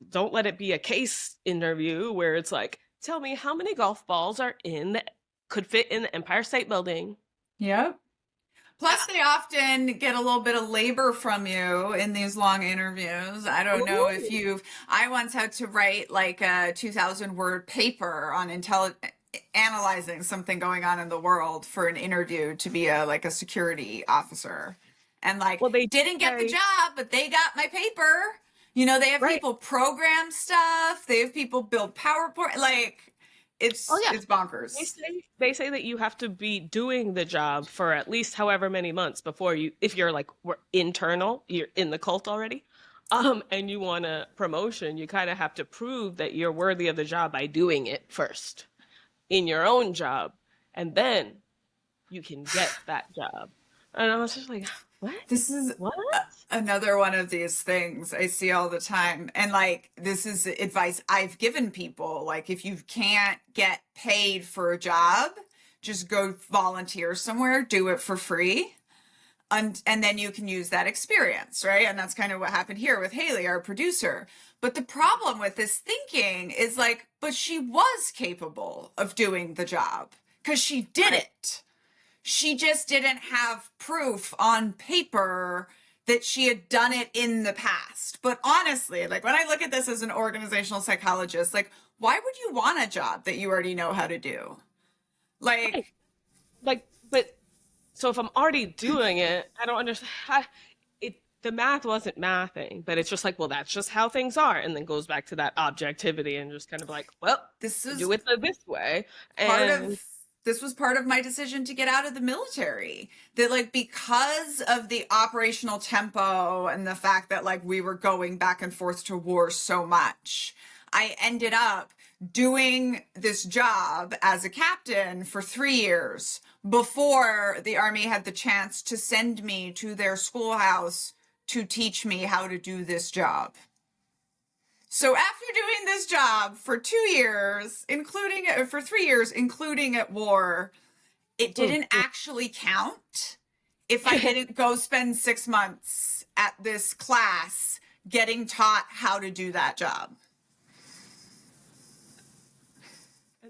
Don't let it be a case interview where it's like, tell me how many golf balls are could fit in the Empire State Building. Yep. Plus, they often get a little bit of labor from you in these long interviews. I don't know if I once had to write like a 2,000 word paper on analyzing something going on in the world for an interview to be like a security officer. And like, Well, they didn't get the say, job, but they got my paper. You know, they have right. people program stuff. They have people build PowerPoint. Like, Oh yeah. it's bonkers. They say that you have to be doing the job for at least however many months before you, if you're like we're internal, you're in the cult already, and you want a promotion, you kind of have to prove that you're worthy of the job by doing it first in your own job, and then you can get that job. And I was just like, what? This is What? another one of these things I see all the time. And like, this is advice I've given people. Like, if you can't get paid for a job, just go volunteer somewhere, do it for free. And then you can use that experience, right? And that's kind of what happened here with Haley, our producer. But the problem with this thinking is like, but she was capable of doing the job because she did it. She just didn't have proof on paper that she had done it in the past. But honestly, like when I look at this as an organizational psychologist, like why would you want a job that you already know how to do? Right. Like, Like, but so if I'm already doing it, I don't understand. The math wasn't mathing, but it's just like, well, that's just how things are, and then goes back to that objectivity and just kind of like, well, this is do it this way, part and of this was part of my decision to get out of the military. That like because of the operational tempo and the fact that like we were going back and forth to war so much, I ended up doing this job as a captain for 3 years before the Army had the chance to send me to their schoolhouse to teach me how to do this job. So after doing this job for 2 years, for 3 years, including at war, it didn't actually count if I didn't go spend 6 months at this class getting taught how to do that job.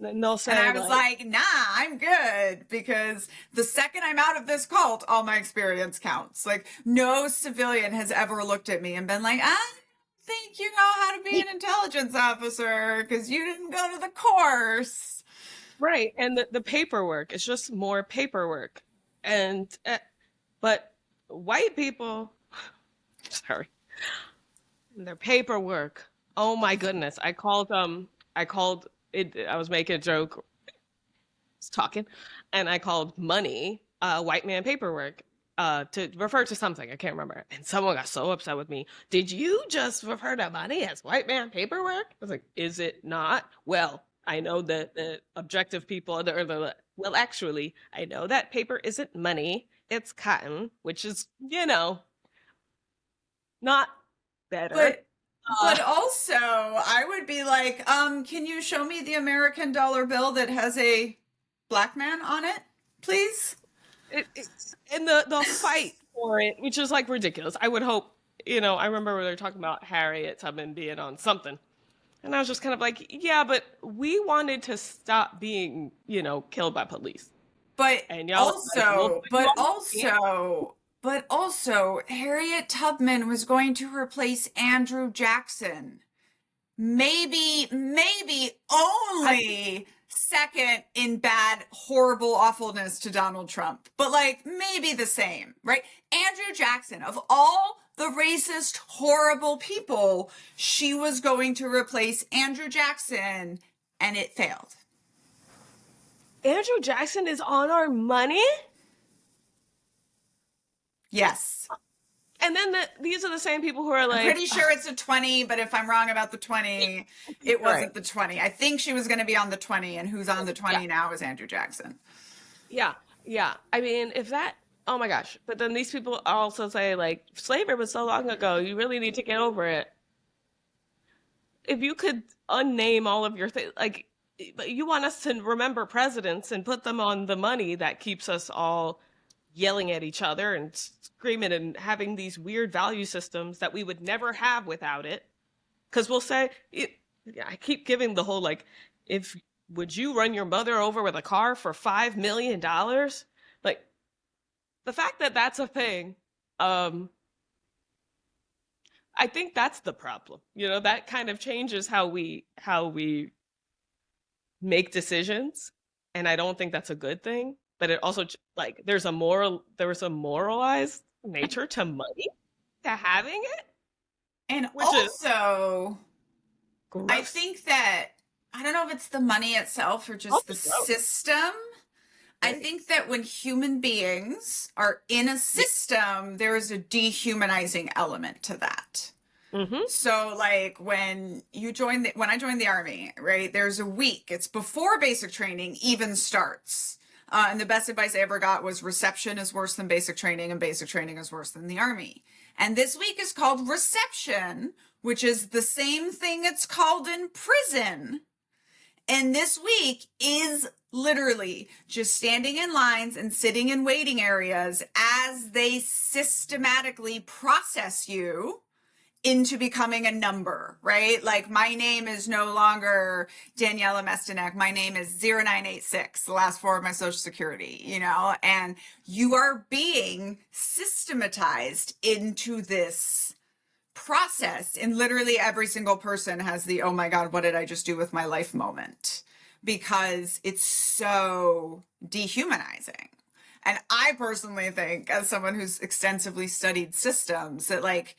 And then they'll And say I was like, like, nah, I'm good, because the second I'm out of this cult, all my experience counts. Like, no civilian has ever looked at me and been like, I don't think you know how to be an intelligence officer because you didn't go to the course. right. And the paperwork, it's just more paperwork. And, but white people, sorry, their paperwork. Oh my goodness. I called it, I was making a joke, was talking, and I called money white man paperwork to refer to something. I can't remember. And someone got so upset with me. Did you just refer to money as white man paperwork? I was like, is it not? Well, I know that the objective people, well, actually, I know that paper isn't money. It's cotton, which is, not better. But but also, I would be like, can you show me the American dollar bill that has a black man on it, please? And the fight for it, which is like ridiculous. I would hope, I remember when they were talking about Harriet Tubman being on something. And I was just kind of like, yeah, but we wanted to stop being, killed by police. But And y'all also, like, well, but also, Harriet Tubman was going to replace Andrew Jackson. Maybe only second in bad, horrible awfulness to Donald Trump, but like maybe the same, right? Andrew Jackson, of all the racist, horrible people, she was going to replace Andrew Jackson, and it failed. Andrew Jackson is on our money? Yes. And then these are the same people who are like, I'm pretty sure it's a 20, but if I'm wrong about the 20, it wasn't right. the 20. I think she was going to be on the 20, and who's on the 20 Yeah. now is Andrew Jackson. Yeah. Yeah. I mean, if that, oh my gosh. But then these people also say, like, slavery was so long ago, you really need to get over it. If you could unname all of your things, like, but you want us to remember presidents and put them on the money that keeps us all yelling at each other and screaming and having these weird value systems that we would never have without it. Because we'll say, I keep giving the whole like, if would you run your mother over with a car for $5 million? Like, the fact that that's a thing, I think that's the problem. That kind of changes how we make decisions, and I don't think that's a good thing. But it also, like, there's a moralized nature to money, to having it, And which also, is gross. I think that, I don't know if it's the money itself or just the gross. system. I think that when human beings are in a system, there is a dehumanizing element to that. Mm-hmm. So like when I joined the army, right, there's a week, it's before basic training even starts. And the best advice I ever got was reception is worse than basic training and basic training is worse than the army. And this week is called reception, which is the same thing it's called in prison. And this week is literally just standing in lines and sitting in waiting areas as they systematically process you into becoming a number, right? Like my name is no longer Daniela Mestinek. My name is 0986, the last four of my social security, and you are being systematized into this process. And literally every single person has the, oh my God, what did I just do with my life moment? Because it's so dehumanizing. And I personally think, as someone who's extensively studied systems, that like,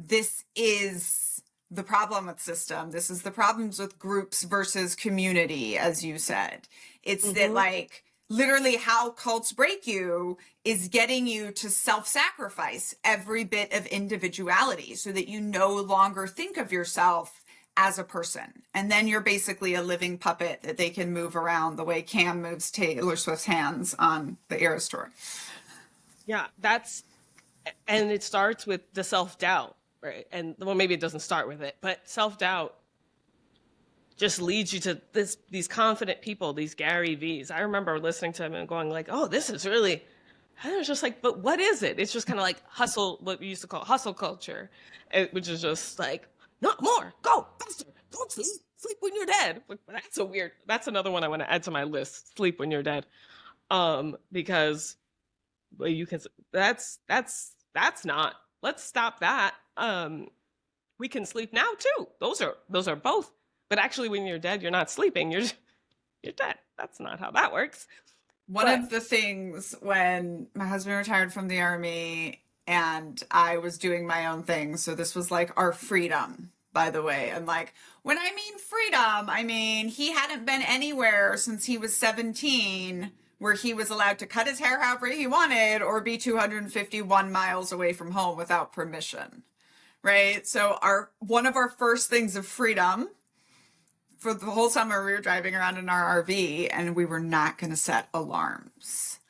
this is the problem with system. This is the problems with groups versus community, as you said. It's that like literally how cults break you is getting you to self-sacrifice every bit of individuality so that you no longer think of yourself as a person. And then you're basically a living puppet that they can move around the way Cam moves Taylor Swift's hands on the Eras Tour. Yeah, and it starts with the self-doubt. Right. And well, maybe it doesn't start with it, but self-doubt just leads you to these confident people, these Gary V's. I remember listening to him and going like, oh, this is really, I was just like, but what is it? It's just kind of like hustle, what we used to call hustle culture, which is just like, not more, go faster, don't sleep, sleep when you're dead. That's another one I want to add to my list. Sleep when you're dead. Because well, you can, that's not, let's stop that. We can sleep now too. Those are both. But actually when you're dead, you're not sleeping. You're dead. That's not how that works. One But of the things when my husband retired from the army and I was doing my own thing, so this was like our freedom, by the way. And like, when I mean freedom, I mean he hadn't been anywhere since he was 17 where he was allowed to cut his hair however he wanted or be 251 miles away from home without permission. Right? So our one of our first things of freedom for the whole summer we were driving around in our RV and we were not going to set alarms.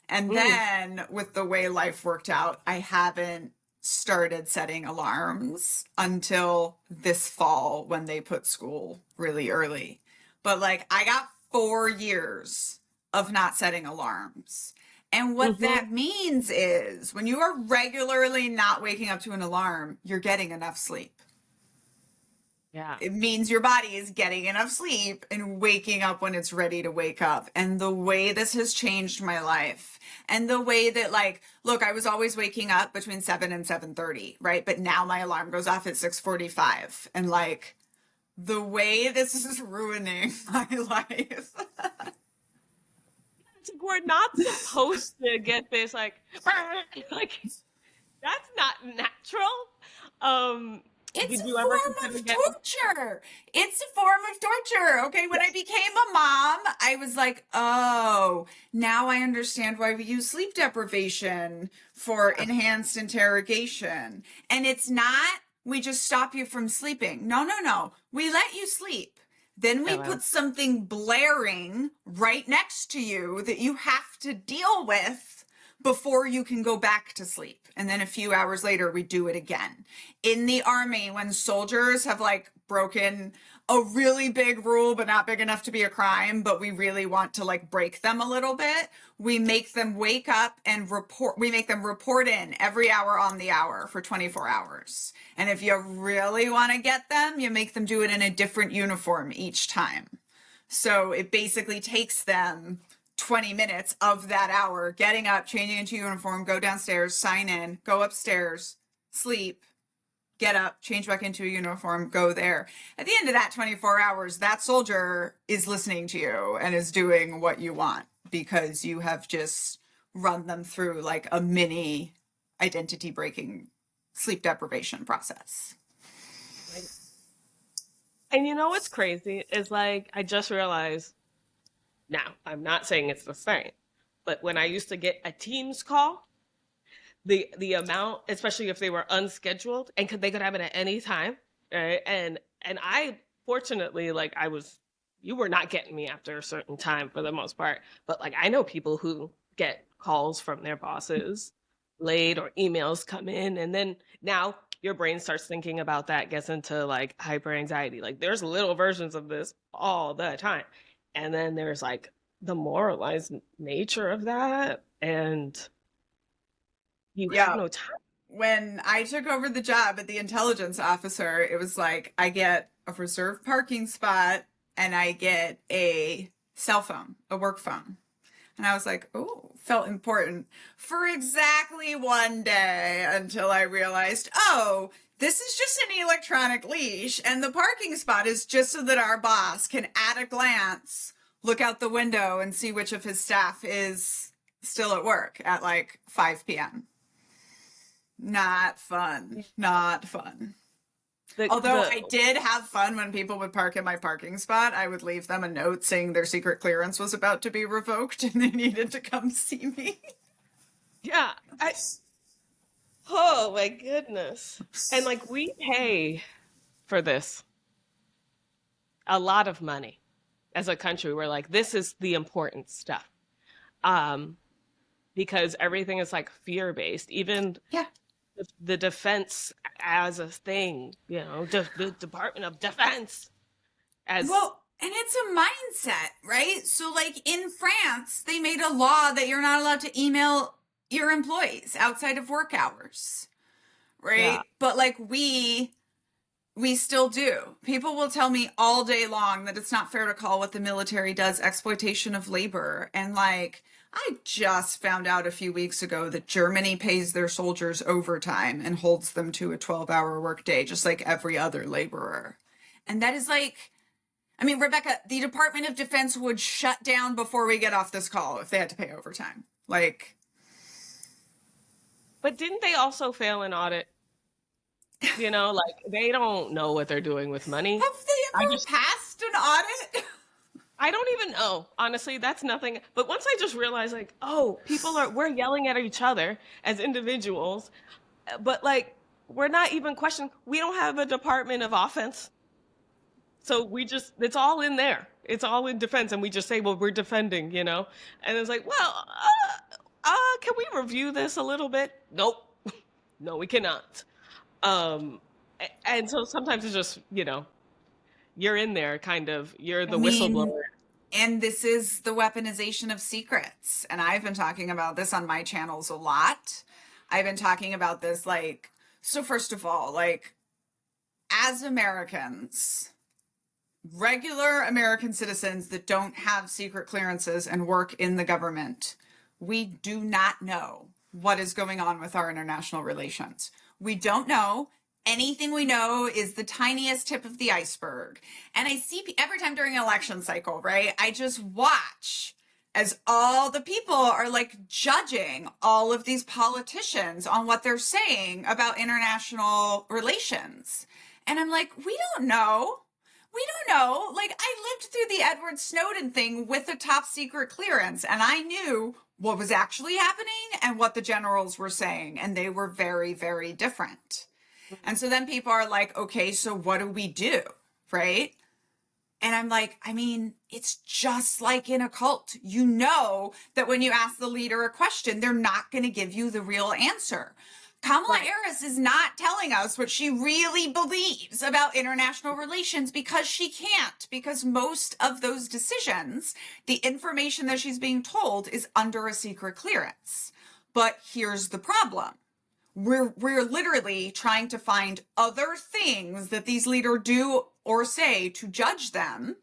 And then with the way life worked out, I haven't started setting alarms until this fall when they put school really early. But like I got 4 years of not setting alarms. And what that means is when you are regularly not waking up to an alarm, you're getting enough sleep. yeah. It means your body is getting enough sleep and waking up when it's ready to wake up. And the way this has changed my life and the way that like, look, I was always waking up between 7 and 7:30, right? But now my alarm goes off at 6:45 and like the way this is ruining my life. We're not supposed to get this like that's not natural. It's Did a you ever form consider of getting torture. It's a form of torture. Okay. When I became a mom, I was like, oh, now I understand why we use sleep deprivation for enhanced interrogation. And it's not, we just stop you from sleeping. No, no, no. We let you sleep. Then we Oh, wow. put something blaring right next to you that you have to deal with before you can go back to sleep. And then a few hours later, we do it again. In the army, when soldiers have like broken a really big rule, but not big enough to be a crime, but we really want to like break them a little bit, we make them wake up and report. We make them report in every hour on the hour for 24 hours. And if you really want to get them, you make them do it in a different uniform each time. So it basically takes them 20 minutes of that hour, getting up, changing into uniform, go downstairs, sign in, go upstairs, sleep, get up, change back into a uniform, go there. At the end of that 24 hours, that soldier is listening to you and is doing what you want because you have just run them through like a mini identity breaking sleep deprivation process. And you know what's crazy is like I just realized now, I'm not saying it's the same, but when I used to get a Teams call, the amount, especially if they were unscheduled and they could have it at any time, right? And I fortunately like I was you were not getting me after a certain time for the most part, but like I know people who get calls from their bosses late or emails come in and then now your brain starts thinking about that, gets into like hyper anxiety. Like there's little versions of this all the time. And then there's like the moralized nature of that and you have Yeah. no time. When I took over the job at the intelligence officer, it was like I get a reserved parking spot and I get a cell phone, a work phone. And I was like, oh, felt important for exactly one day until I realized, oh, this is just an electronic leash. And the parking spot is just so that our boss can, at a glance, look out the window and see which of his staff is still at work at like 5 p.m. Not fun. Not fun. Although I did have fun when people would park in my parking spot, I would leave them a note saying their secret clearance was about to be revoked and they needed to come see me. Yeah. Oh my goodness. And like we pay for this a lot of money as a country. We're like, this is the important stuff. Because everything is like fear based. Even Yeah. the defense as a thing, you know, the Department of Defense as Well, and it's a mindset, right? So like in France, they made a law that you're not allowed to email your employees outside of work hours. Right? Yeah. But like we We still do. People will tell me all day long that it's not fair to call what the military does exploitation of labor. And like, I just found out a few weeks ago that Germany pays their soldiers overtime and holds them to a 12-hour workday, just like every other laborer. And that is like, I mean, Rebecca, the Department of Defense would shut down before we get off this call if they had to pay overtime. Like, But didn't they also fail an audit? You know, like they don't know what they're doing with money. have they I ever just passed an audit? I don't even know. Honestly, that's nothing. But once I just realized like, oh, we're yelling at each other as individuals, but like we're not even questioning. We don't have a department of offense. So it's all in there. It's all in defense. And we just say, well, we're defending, you know? And it's like, well, can we review this a little bit? Nope. No, we cannot. Um, and so sometimes it's just, you know, you're in there kind of, you're I the mean, whistleblower. and this is the weaponization of secrets. And I've been talking about this on my channels a lot. I've been talking about this like, so first of all, like, as Americans, regular American citizens that don't have secret clearances and work in the government, we do not know what is going on with our international relations. We don't know. Anything we know is the tiniest tip of the iceberg. And I see every time during an election cycle, right? I just watch as all the people are like judging all of these politicians on what they're saying about international relations. And I'm like, we don't know. We don't know. Like, I lived through the Edward Snowden thing with a top secret clearance, and I knew what was actually happening and what the generals were saying, and they were very, very different. And so then people are like, okay, so what do we do? Right? And I'm like, I mean, it's just like in a cult. You know that when you ask the leader a question, they're not going to give you the real answer. Kamala Right. Harris is not telling us what she really believes about international relations because she can't, because most of those decisions, the information that she's being told is under a secret clearance. But here's the problem. We're literally trying to find other things that these leaders do or say to judge them,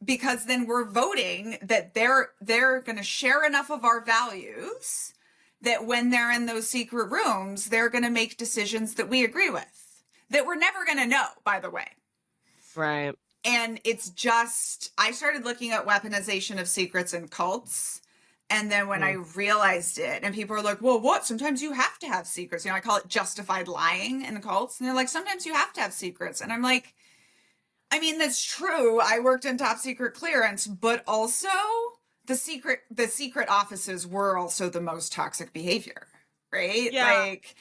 because then we're voting that they're going to share enough of our values that when they're in those secret rooms, they're going to make decisions that we agree with, that we're never going to know, by the way. Right. And it's just, I started looking at weaponization of secrets and cults. And then when I realized it, and people are like, well, what? Sometimes you have to have secrets. You know, I call it justified lying in cults. And they're like, sometimes you have to have secrets. And I'm like, I mean, that's true. I worked in top secret clearance, but also the secret offices were also the most toxic behavior, right? Yeah. Like,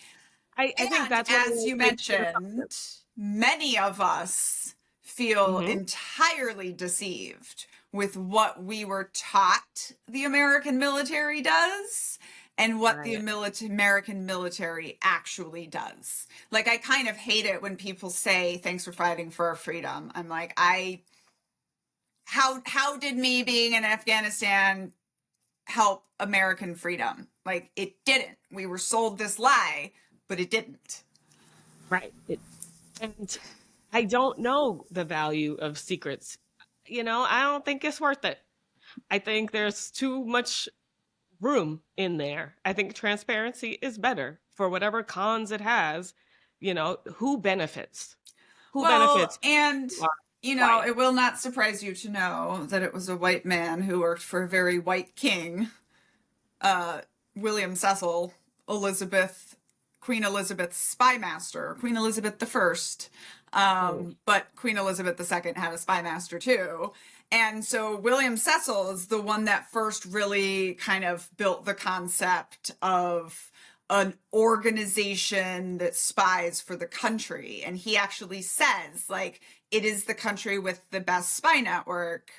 I think and that's what as you makes it mentioned, many of us feel Mhm. entirely deceived with what we were taught the American military does and what the Right. American military actually does. Like, I kind of hate it when people say, thanks for fighting for our freedom. I'm like, how did me being in Afghanistan help American freedom? Like, it didn't. We were sold this lie, but it didn't. Right. And I don't know the value of secrets. You know, I don't think it's worth it. I think there's too much room in there. I think transparency is better for whatever cons it has. You know, who benefits? Who Well, benefits? and Who are it quiet. will not surprise you to know that it was a white man who worked for a very white king, William Cecil, Queen Elizabeth's spy master, Queen Elizabeth the First. Mm. But Queen Elizabeth II had a spy master too. And so William Cecil is the one that first really kind of built the concept of an organization that spies for the country. And he actually says, like, it is the country with the best spy network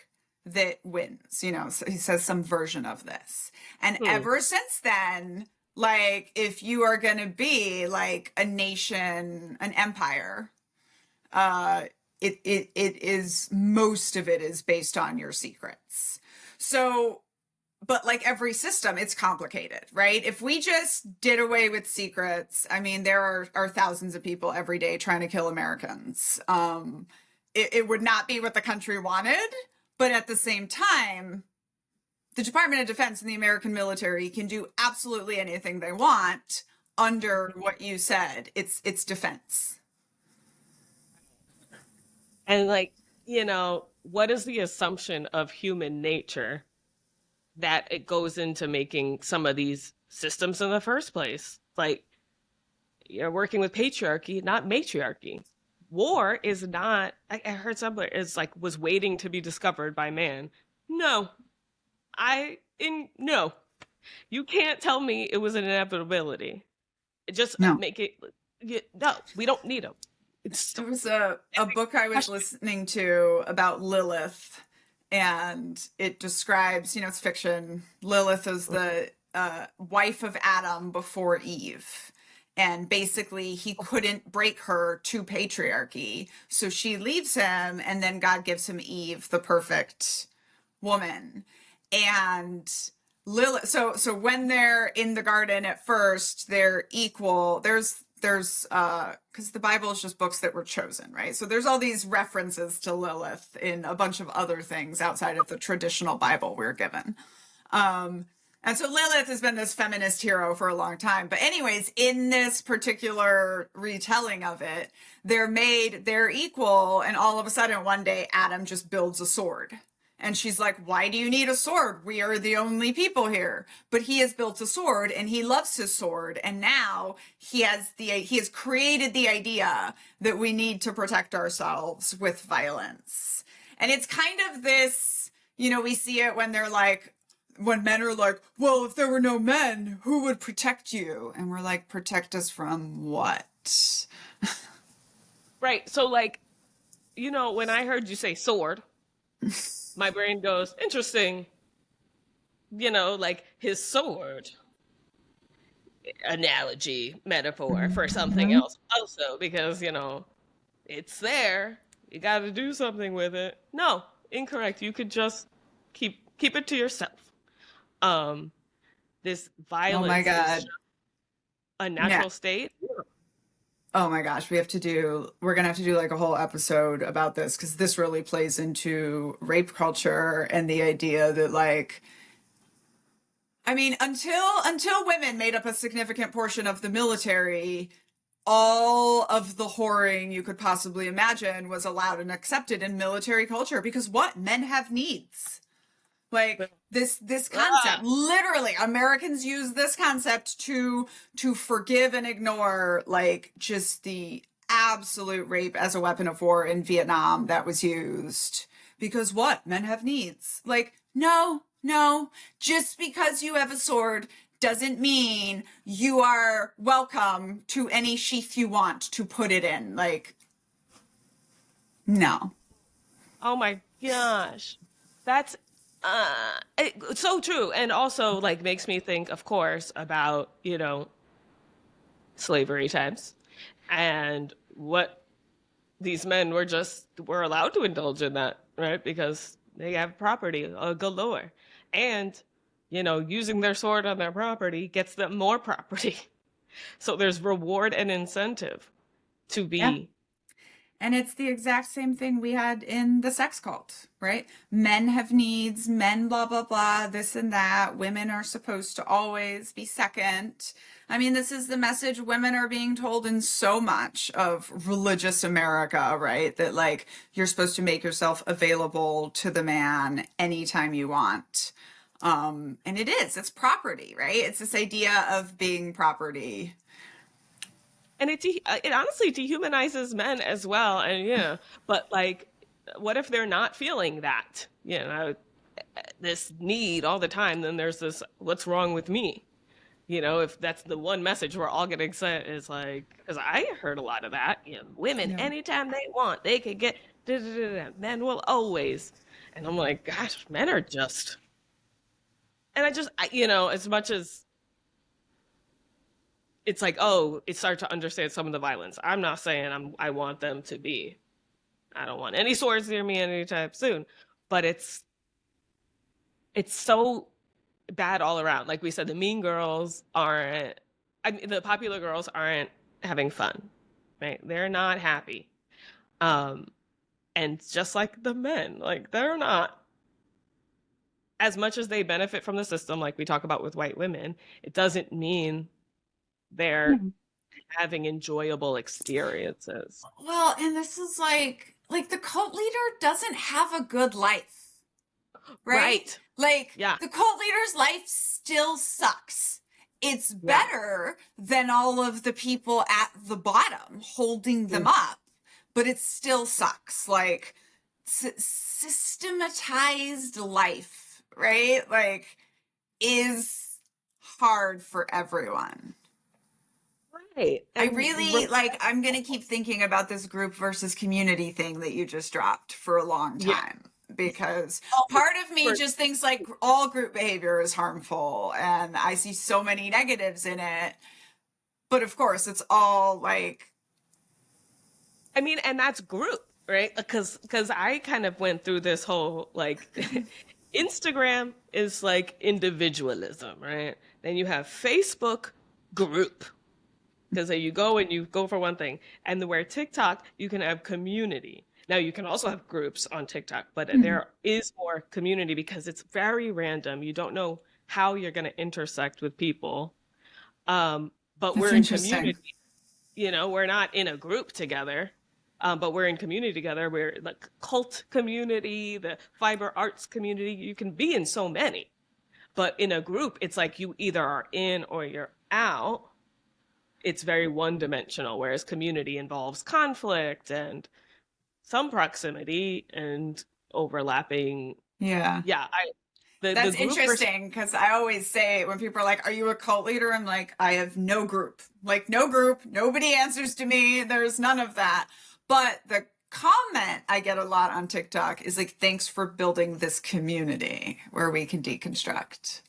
that wins. You know, so he says some version of this. And Hmm. ever since then, like, if you are going to be like a nation, an empire, uh, it is, most of it is based on your secrets. So but like every system, it's complicated, right? If we just did away with secrets, I mean, there are thousands of people every day trying to kill Americans. It would not be what the country wanted, but at the same time, the Department of Defense and the American military can do absolutely anything they want under what you said. It's defense. And like, what is the assumption of human nature that it goes into making some of these systems in the first place? Like, you're working with patriarchy, not matriarchy. War is not, I heard somewhere, is like, was waiting to be discovered by man. No, no, you can't tell me it was an inevitability. Just No. make it, no, we don't need them. It's There was a book I was listening to about Lilith, and it describes, it's fiction. Lilith is the wife of Adam before Eve. And basically, he couldn't break her to patriarchy. So she leaves him, and then God gives him Eve, the perfect woman. And Lilith, so when they're in the garden at first, they're equal. There's because the Bible is just books that were chosen, right? So there's all these references to Lilith in a bunch of other things outside of the traditional Bible we're given. And so Lilith has been this feminist hero for a long time. But anyways, in this particular retelling of it, they're equal. And all of a sudden, one day, Adam just builds a sword. And she's like, why do you need a sword? We are the only people here. But he has built a sword and he loves his sword. And now he has created the idea that we need to protect ourselves with violence. And it's kind of this, we see it when when men are like, well, if there were no men, who would protect you? And we're like, protect us from what? right. So like, when I heard you say sword, my brain goes, interesting. Like his sword analogy, metaphor for something else also, because, it's there. You got to do something with it. No, incorrect. You could just keep it to yourself. This Oh my violence is God. just a natural state. Oh my gosh, we're gonna have to do like a whole episode about this because this really plays into rape culture and the idea that until women made up a significant portion of the military, all of the whoring you could possibly imagine was allowed and accepted in military culture because men have needs. Like this concept, literally Americans use this concept to forgive and ignore just the absolute rape as a weapon of war in Vietnam that was used because men have needs. No, just because you have a sword doesn't mean you are welcome to any sheath you want to put it in. No. Oh my gosh. That's it's so true. And also makes me think, of course, about, slavery times and what these men were allowed to indulge in that, right? Because they have property galore. And, using their sword on their property gets them more property. So there's reward and incentive to be. Yeah. And it's the exact same thing we had in the sex cult, right? Men have needs, men blah, blah, blah, this and that. Women are supposed to always be second. I mean, this is the message women are being told in so much of religious America, right? That you're supposed to make yourself available to the man anytime you want. And it's property, right? It's this idea of being property. And it honestly dehumanizes men as well. And but what if they're not feeling that, this need all the time? Then there's this, what's wrong with me? If that's the one message we're all getting sent is because I heard a lot of that, women, anytime they want, they could get, men will always. And I'm like, gosh, men are just, and as much as it's it started to understand some of the violence. I'm not saying I want them to be. I don't want any swords near me anytime soon. But it's so bad all around. Like we said, the mean girls aren't, I mean, the popular girls aren't having fun, right? They're not happy. Um, and just like the men, like they're not, as much as they benefit from the system, like we talk about with white women, it doesn't mean they're Yeah. having enjoyable experiences. Well, and this is like the cult leader doesn't have a good life, right? Right. Like Yeah. the cult leader's life still sucks. It's Yeah. better than all of the people at the bottom holding them up, but it still sucks. Like systematized life, right? Like is hard for everyone. Right. I And really like, I'm going to keep thinking about this group versus community thing that you just dropped for a long yeah. time because Oh, part of me for- just thinks like all group behavior is harmful and I see so many negatives in it. But of course, it's all like, I mean, and that's group, right? Because I kind of went through this whole like Instagram is like individualism, right? Then you have Facebook group because you go and you go for one thing, and where TikTok you can have community. Now you can also have groups on TikTok, but there is more community because it's very random. You don't know how you're going to intersect with people, but that's we're in interesting. community. You know, we're not in a group together, but we're in community together. We're like cult community, the fiber arts community. You can be in so many, but in a group, it's like you either are in or you're out. It's very one dimensional, whereas community involves conflict and some proximity and overlapping. Yeah. Yeah, the That's group versus interesting because I always say when people are like, "Are you a cult leader?" I'm like, "I have no group. Like no group. Nobody answers to me. There's none of that." But the comment I get a lot on TikTok is like, "Thanks for building this community where we can deconstruct."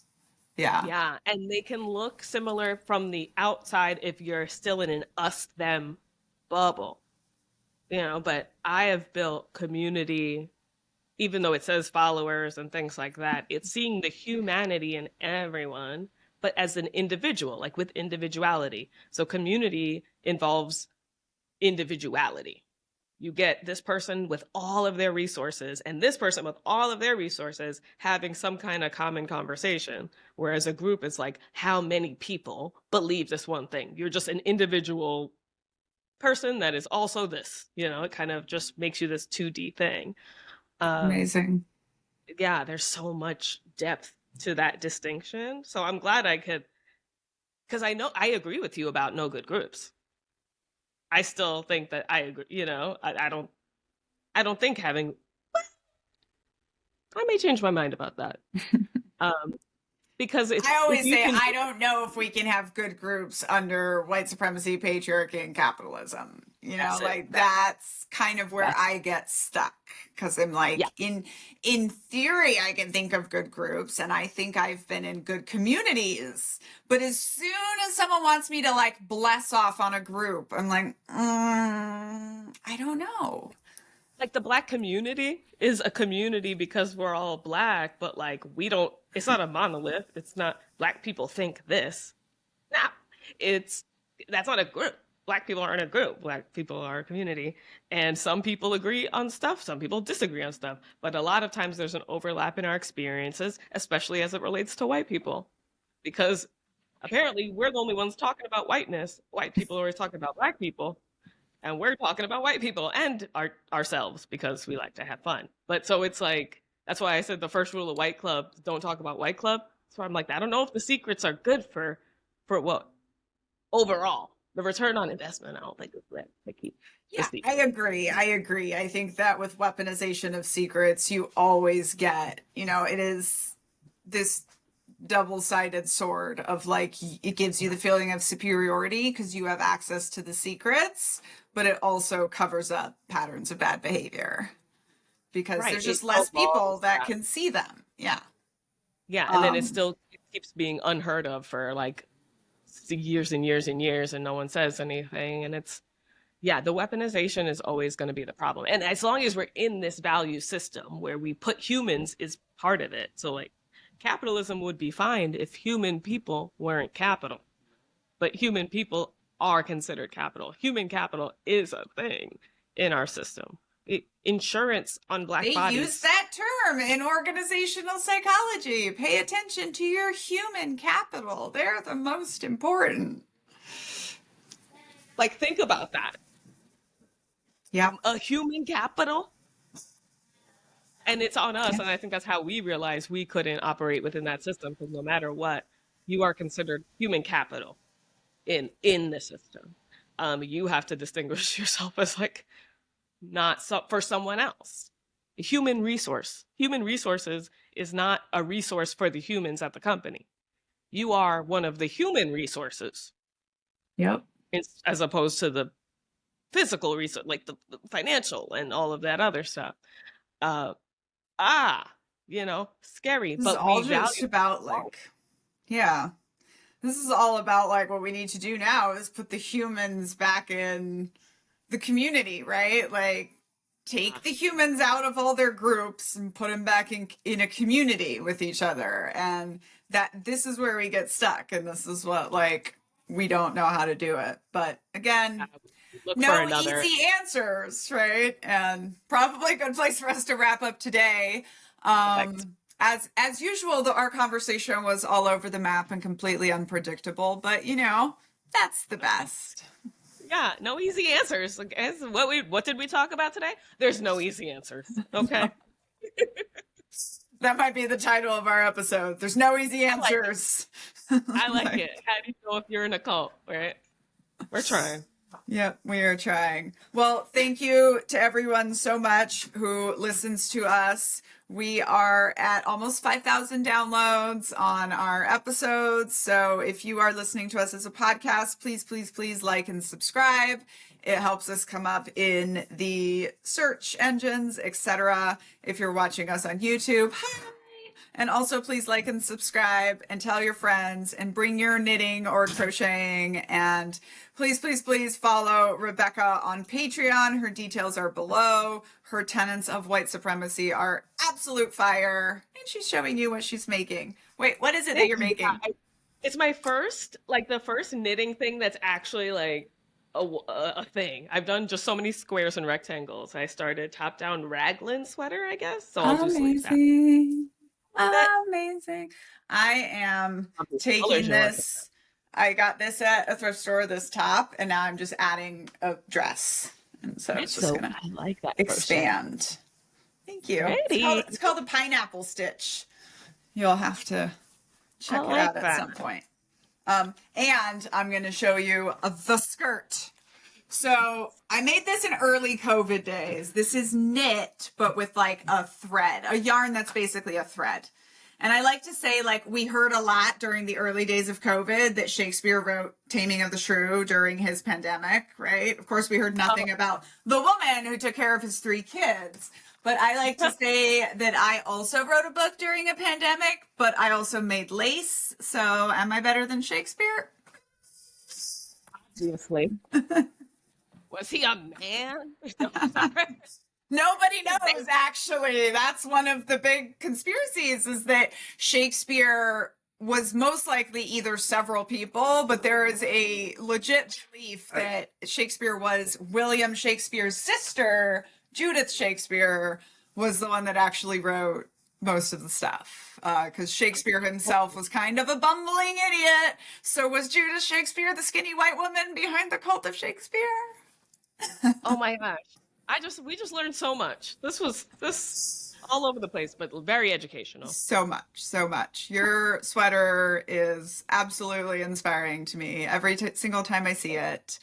Yeah. yeah, and they can look similar from the outside if you're still in an us them bubble, you know, but I have built community even though it says followers and things like that, it's seeing the humanity in everyone, but as an individual, like with individuality. So community involves individuality. You get this person with all of their resources and this person with all of their resources having some kind of common conversation. Whereas a group is like, how many people believe this one thing? You're just an individual person that is also this, you know, it kind of just makes you this 2D thing. Um, Amazing. yeah, there's so much depth to that distinction. So I'm glad I could, because I know I agree with you about no good groups. I still think that I agree, you know, I don't think having, I may change my mind about that. Um, because I if always you say can, I don't know if we can have good groups under white supremacy, patriarchy, and capitalism. You know, that's it. like that's kind of where That's, I get stuck because I'm like, yeah, in theory, I can think of good groups, and I think I've been in good communities. But as soon as someone wants me to like bless off on a group, I'm like, I don't know. like the Black community is a community because we're all Black, but like we don't, it's not a monolith. It's not Black people think this. Nah, it's, that's not a group. Black people aren't a group. Black people are a community. And some people agree on stuff, some people disagree on stuff. But a lot of times there's an overlap in our experiences, especially as it relates to white people. Because apparently we're the only ones talking about whiteness. White people are always talking about Black people. And we're talking about white people and ourselves because we like to have fun. But so it's like, that's why I said the first rule of White Club, don't talk about White Club. So I'm like, I don't know if the secrets are good for what overall. The return on investment, I don't think it's that to keep the Yeah, I secret. agree. I agree. I think that with weaponization of secrets, you always get, it is this double-sided sword of like it gives you the feeling of superiority because you have access to the secrets, but it also covers up patterns of bad behavior because Right. there's It just less people evolves that that. can see them. Yeah. Yeah. And then Um, it keeps being unheard of for like years and years and years and no one says anything. And it's, yeah, the weaponization is always going to be the problem. And as long as we're in this value system where we put humans is part of it. So like capitalism would be fine if human people weren't capital. But human people are considered capital. Human capital is a thing in our system. Insurance on Black They bodies. use that term in organizational psychology. Pay attention to your human capital. They're the most important. Like, think about that. Yeah. A human capital. And it's on us. And I think that's how we realized we couldn't operate within that system, because no matter what, you are considered human capital in the system. You have to distinguish yourself as like not for someone else. A human resource. Human resources is not a resource for the humans at the company. You are one of the human resources. Yep. As opposed to the physical resource, like the financial and all of that other stuff. Scary. This But is all we just value about like, yeah. This is all about like what we need to do now is put the humans back in the community, right? Like take the humans out of all their groups and put them back in a community with each other. And this is where we get stuck. And this is what like we don't know how to do it. But again, no easy answers, right? And probably a good place for us to wrap up today. As usual, our conversation was all over the map and completely unpredictable, but that's the best. Yeah, no easy answers. Like, what did we talk about today? There's no easy answers. Okay. That might be the title of our episode. There's no easy answers. I like it. How do you know if you're in a cult, right? We're trying. Yep, we are trying. Well, thank you to everyone so much who listens to us. We are at almost 5,000 downloads on our episodes. So if you are listening to us as a podcast, please, please, please like and subscribe. It helps us come up in the search engines, etc. If you're watching us on YouTube, hi. And also please like and subscribe and tell your friends and bring your knitting or crocheting. And please, please, please follow Rebecca on Patreon. Her details are below. Her tenets of white supremacy are absolute fire. And she's showing you what she's making. Wait, what is it that you're making? It's my the first knitting thing that's actually like a thing. I've done just so many squares and rectangles. I started top-down raglan sweater, I guess. So I'll just leave that. Amazing. I am taking this. I got this at a thrift store, this top, and now I'm just adding a dress. And so it's just gonna expand. Thank you. It's called a pineapple stitch. You'll have to check it out at some point. And I'm going to show you the skirt. So I made this in early COVID days. This is knit, but with like a thread, a yarn that's basically a thread. And I like to say, like, we heard a lot during the early days of COVID that Shakespeare wrote Taming of the Shrew during his pandemic, right? Of course, we heard nothing about the woman who took care of his 3 kids. But I like to say that I also wrote a book during a pandemic, but I also made lace. So am I better than Shakespeare? Obviously. Was he a man? Nobody knows, actually. That's one of the big conspiracies, is that Shakespeare was most likely either several people, but there is a legit belief that Shakespeare was William Shakespeare's sister. Judith Shakespeare was the one that actually wrote most of the stuff, because Shakespeare himself was kind of a bumbling idiot. So was Judith Shakespeare the skinny white woman behind the cult of Shakespeare? Oh my gosh. We just learned so much. This all over the place, but very educational. So much. Your sweater is absolutely inspiring to me every single time I see it.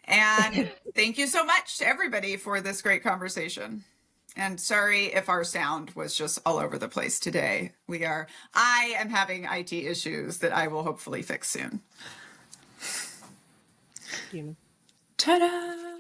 And thank you so much to everybody for this great conversation. And sorry if our sound was just all over the place today. I am having IT issues that I will hopefully fix soon. Thank you. Ta-da!